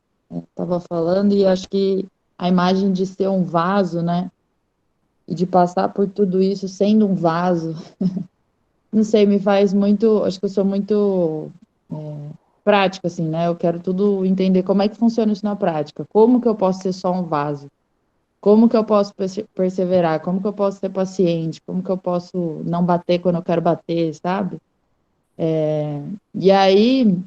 estava falando e acho que a imagem de ser um vaso, né? E de passar por tudo isso sendo um vaso, não sei, me faz muito. Acho que eu sou muito prática, assim, né? Eu quero tudo entender como é que funciona isso na prática. Como que eu posso ser só um vaso? Como que eu posso perseverar? Como que eu posso ser paciente? Como que eu posso não bater quando eu quero bater, sabe? E aí,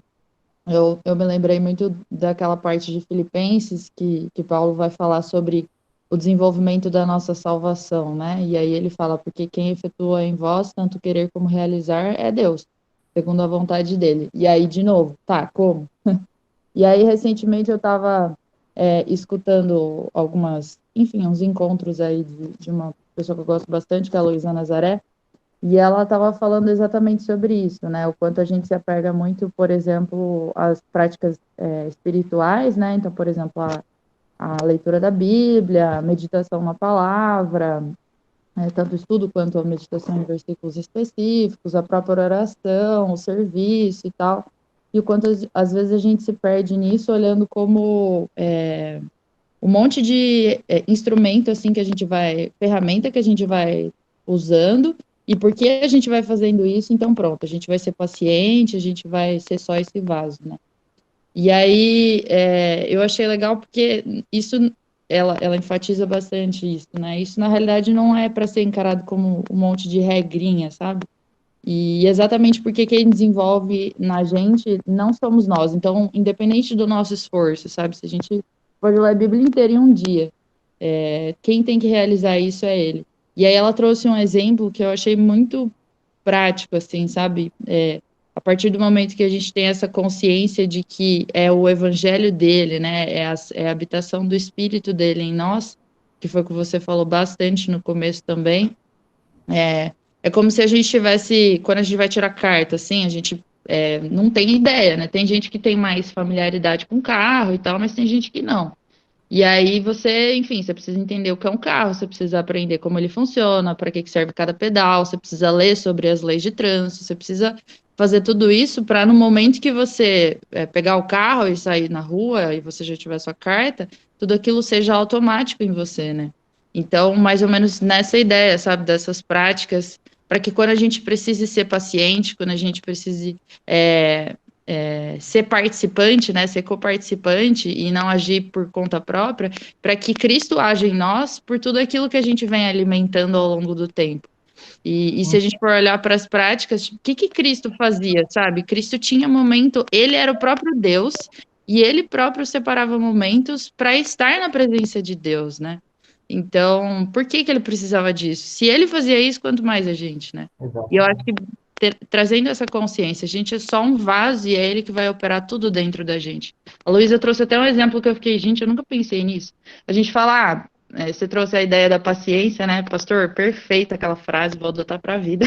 eu me lembrei muito daquela parte de Filipenses que Paulo vai falar sobre o desenvolvimento da nossa salvação, né? E aí ele fala, porque quem efetua em vós, tanto querer como realizar, é Deus, segundo a vontade dele. E aí, de novo, tá, como? E aí, recentemente, eu estava escutando uns encontros aí de uma pessoa que eu gosto bastante, que é a Luísa Nazaré, e ela estava falando exatamente sobre isso, né? O quanto a gente se apega muito, por exemplo, às práticas espirituais, né? Então, por exemplo, a leitura da Bíblia, a meditação na palavra, tanto o estudo quanto a meditação em versículos específicos, a própria oração, o serviço e tal. E o quanto, às vezes, a gente se perde nisso, olhando como um monte de instrumento, assim, ferramenta que a gente vai usando, e porque a gente vai fazendo isso, então pronto, a gente vai ser paciente, a gente vai ser só esse vaso, né? E aí, eu achei legal porque isso, ela enfatiza bastante isso, né? Isso, na realidade, não é para ser encarado como um monte de regrinha, sabe? E exatamente porque quem desenvolve na gente não somos nós. Então, independente do nosso esforço, sabe? Se a gente pode ler a Bíblia inteira em um dia, quem tem que realizar isso é ele. E aí ela trouxe um exemplo que eu achei muito prático, assim, sabe? A partir do momento que a gente tem essa consciência de que é o evangelho dele, né? É a habitação do Espírito dele em nós, que foi o que você falou bastante no começo também. É como se a gente tivesse, quando a gente vai tirar carta, assim, a gente não tem ideia, né? Tem gente que tem mais familiaridade com carro e tal, mas tem gente que não. E aí você precisa entender o que é um carro, você precisa aprender como ele funciona, para que serve cada pedal, você precisa ler sobre as leis de trânsito, você precisa fazer tudo isso para no momento que você pegar o carro e sair na rua e você já tiver sua carta, tudo aquilo seja automático em você, né? Então, mais ou menos nessa ideia, sabe, dessas práticas, para que quando a gente precise ser paciente, quando a gente precise ser participante, né, ser coparticipante e não agir por conta própria, para que Cristo haja em nós por tudo aquilo que a gente vem alimentando ao longo do tempo. E se a gente for olhar para as práticas, o que Cristo fazia, sabe? Cristo tinha momento, ele era o próprio Deus, e ele próprio separava momentos para estar na presença de Deus, né? Então, por que ele precisava disso? Se ele fazia isso, quanto mais a gente, né? Exato. E eu acho que trazendo essa consciência, a gente é só um vaso e é ele que vai operar tudo dentro da gente. A Luísa trouxe até um exemplo que eu fiquei, gente, eu nunca pensei nisso. A gente fala, você trouxe a ideia da paciência, né, pastor? Perfeita aquela frase, vou adotar para a vida.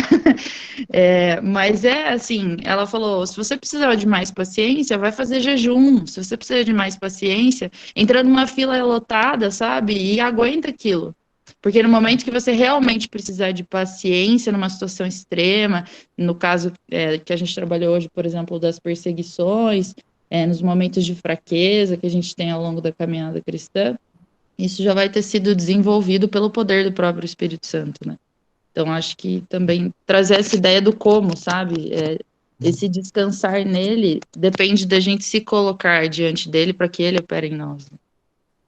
Mas assim, ela falou, se você precisar de mais paciência, vai fazer jejum. Se você precisa de mais paciência, entra numa fila lotada, sabe? E aguenta aquilo. Porque no momento que você realmente precisar de paciência numa situação extrema, no caso que a gente trabalhou hoje, por exemplo, das perseguições, nos momentos de fraqueza que a gente tem ao longo da caminhada cristã, isso já vai ter sido desenvolvido pelo poder do próprio Espírito Santo, né? Então, acho que também trazer essa ideia do como, sabe? Esse descansar nele depende da gente se colocar diante dele para que ele opere em nós. Né?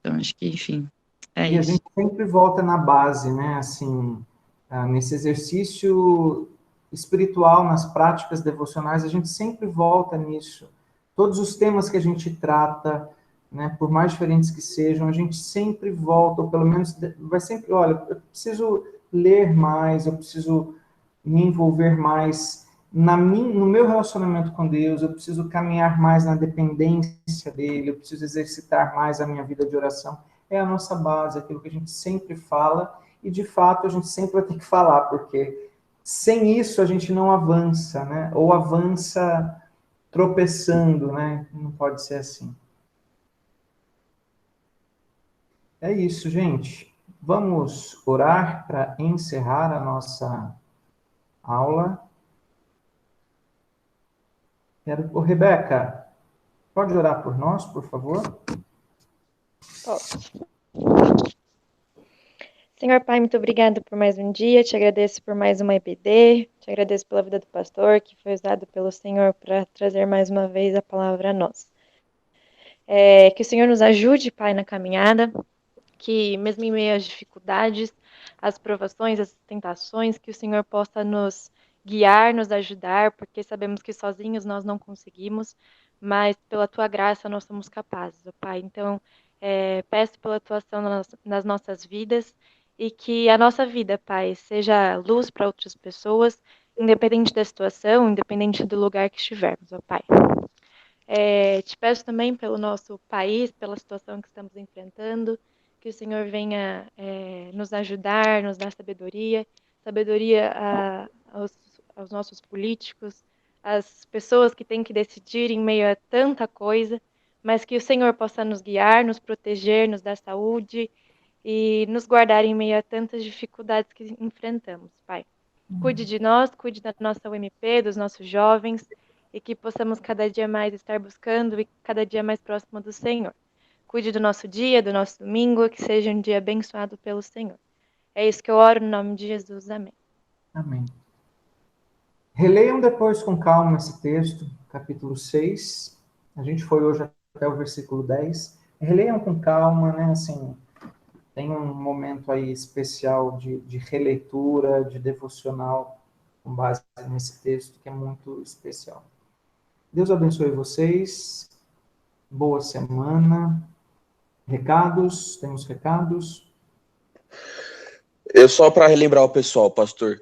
Então, acho que, enfim, E a isso. gente sempre volta na base, né? Assim, nesse exercício espiritual, nas práticas devocionais, a gente sempre volta nisso. Todos os temas que a gente trata, né, por mais diferentes que sejam, a gente sempre volta, ou pelo menos vai sempre, olha, eu preciso ler mais, eu preciso me envolver mais no meu relacionamento com Deus, eu preciso caminhar mais na dependência dele, eu preciso exercitar mais a minha vida de oração. É a nossa base, aquilo que a gente sempre fala, e de fato a gente sempre vai ter que falar, porque sem isso a gente não avança, né? Ou avança tropeçando, né? Não pode ser assim. É isso, gente. Vamos orar para encerrar a nossa aula. Rebeca, pode orar por nós, por favor? Posso. Senhor Pai, muito obrigada por mais um dia, te agradeço por mais uma EBD, te agradeço pela vida do pastor, que foi usado pelo Senhor para trazer mais uma vez a palavra a nós. Que o Senhor nos ajude, Pai, na caminhada, que mesmo em meio às dificuldades, às provações, às tentações, que o Senhor possa nos guiar, nos ajudar, porque sabemos que sozinhos nós não conseguimos, mas pela Tua graça nós somos capazes, ó Pai. Então, peço pela Tua ação nas nossas vidas, e que a nossa vida, Pai, seja luz para outras pessoas, independente da situação, independente do lugar que estivermos, ó Pai. Te peço também pelo nosso país, pela situação que estamos enfrentando, que o Senhor venha nos ajudar, nos dar sabedoria aos nossos políticos, às pessoas que têm que decidir em meio a tanta coisa, mas que o Senhor possa nos guiar, nos proteger, nos dar saúde e nos guardar em meio a tantas dificuldades que enfrentamos, Pai. Cuide de nós, cuide da nossa UMP, dos nossos jovens, e que possamos cada dia mais estar buscando e cada dia mais próximo do Senhor. Cuide do nosso dia, do nosso domingo, que seja um dia abençoado pelo Senhor. É isso que eu oro no nome de Jesus. Amém. Amém. Releiam depois com calma esse texto, capítulo 6. A gente foi hoje até o versículo 10. Releiam com calma, né? Assim, tem um momento aí especial de releitura, de devocional, com base nesse texto, que é muito especial. Deus abençoe vocês. Boa semana. Recados? Temos recados? Eu só para relembrar o pessoal, pastor,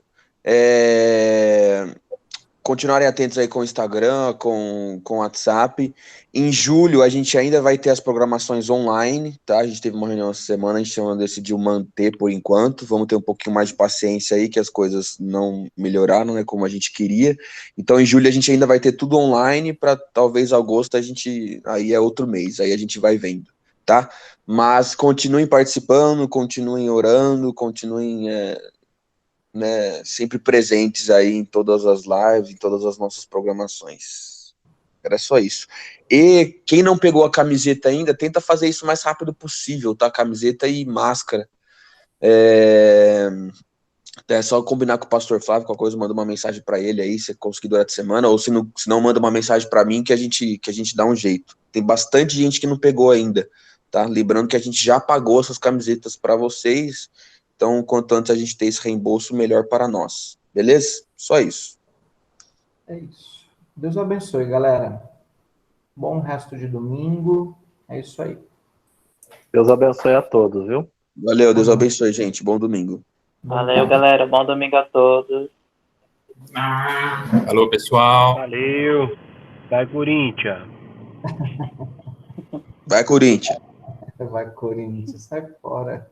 continuarem atentos aí com o Instagram, com o WhatsApp. Em julho, a gente ainda vai ter as programações online, tá? A gente teve uma reunião essa semana, a gente decidiu manter por enquanto. Vamos ter um pouquinho mais de paciência aí, que as coisas não melhoraram, né, como a gente queria. Então, em julho, a gente ainda vai ter tudo online, para talvez agosto aí é outro mês, aí a gente vai vendo, tá? Mas continuem participando, continuem orando, continuem... né, sempre presentes aí em todas as lives, em todas as nossas programações. Era só isso. E quem não pegou a camiseta ainda, tenta fazer isso o mais rápido possível, tá? Camiseta e máscara. É só combinar com o pastor Flávio, qualquer coisa, manda uma mensagem para ele aí, se conseguir durante a semana, ou se não manda uma mensagem para mim que a gente dá um jeito. Tem bastante gente que não pegou ainda, tá? Lembrando que a gente já pagou essas camisetas para vocês. Então, quanto antes a gente ter esse reembolso, melhor para nós. Beleza? Só isso. É isso. Deus abençoe, galera. Bom resto de domingo. É isso aí. Deus abençoe a todos, viu? Valeu, Deus abençoe, gente. Bom domingo. Valeu, galera. Bom domingo a todos. Alô, pessoal. Valeu. Vai, Corinthians. Vai, Corinthians. Vai, Corinthians. Sai fora.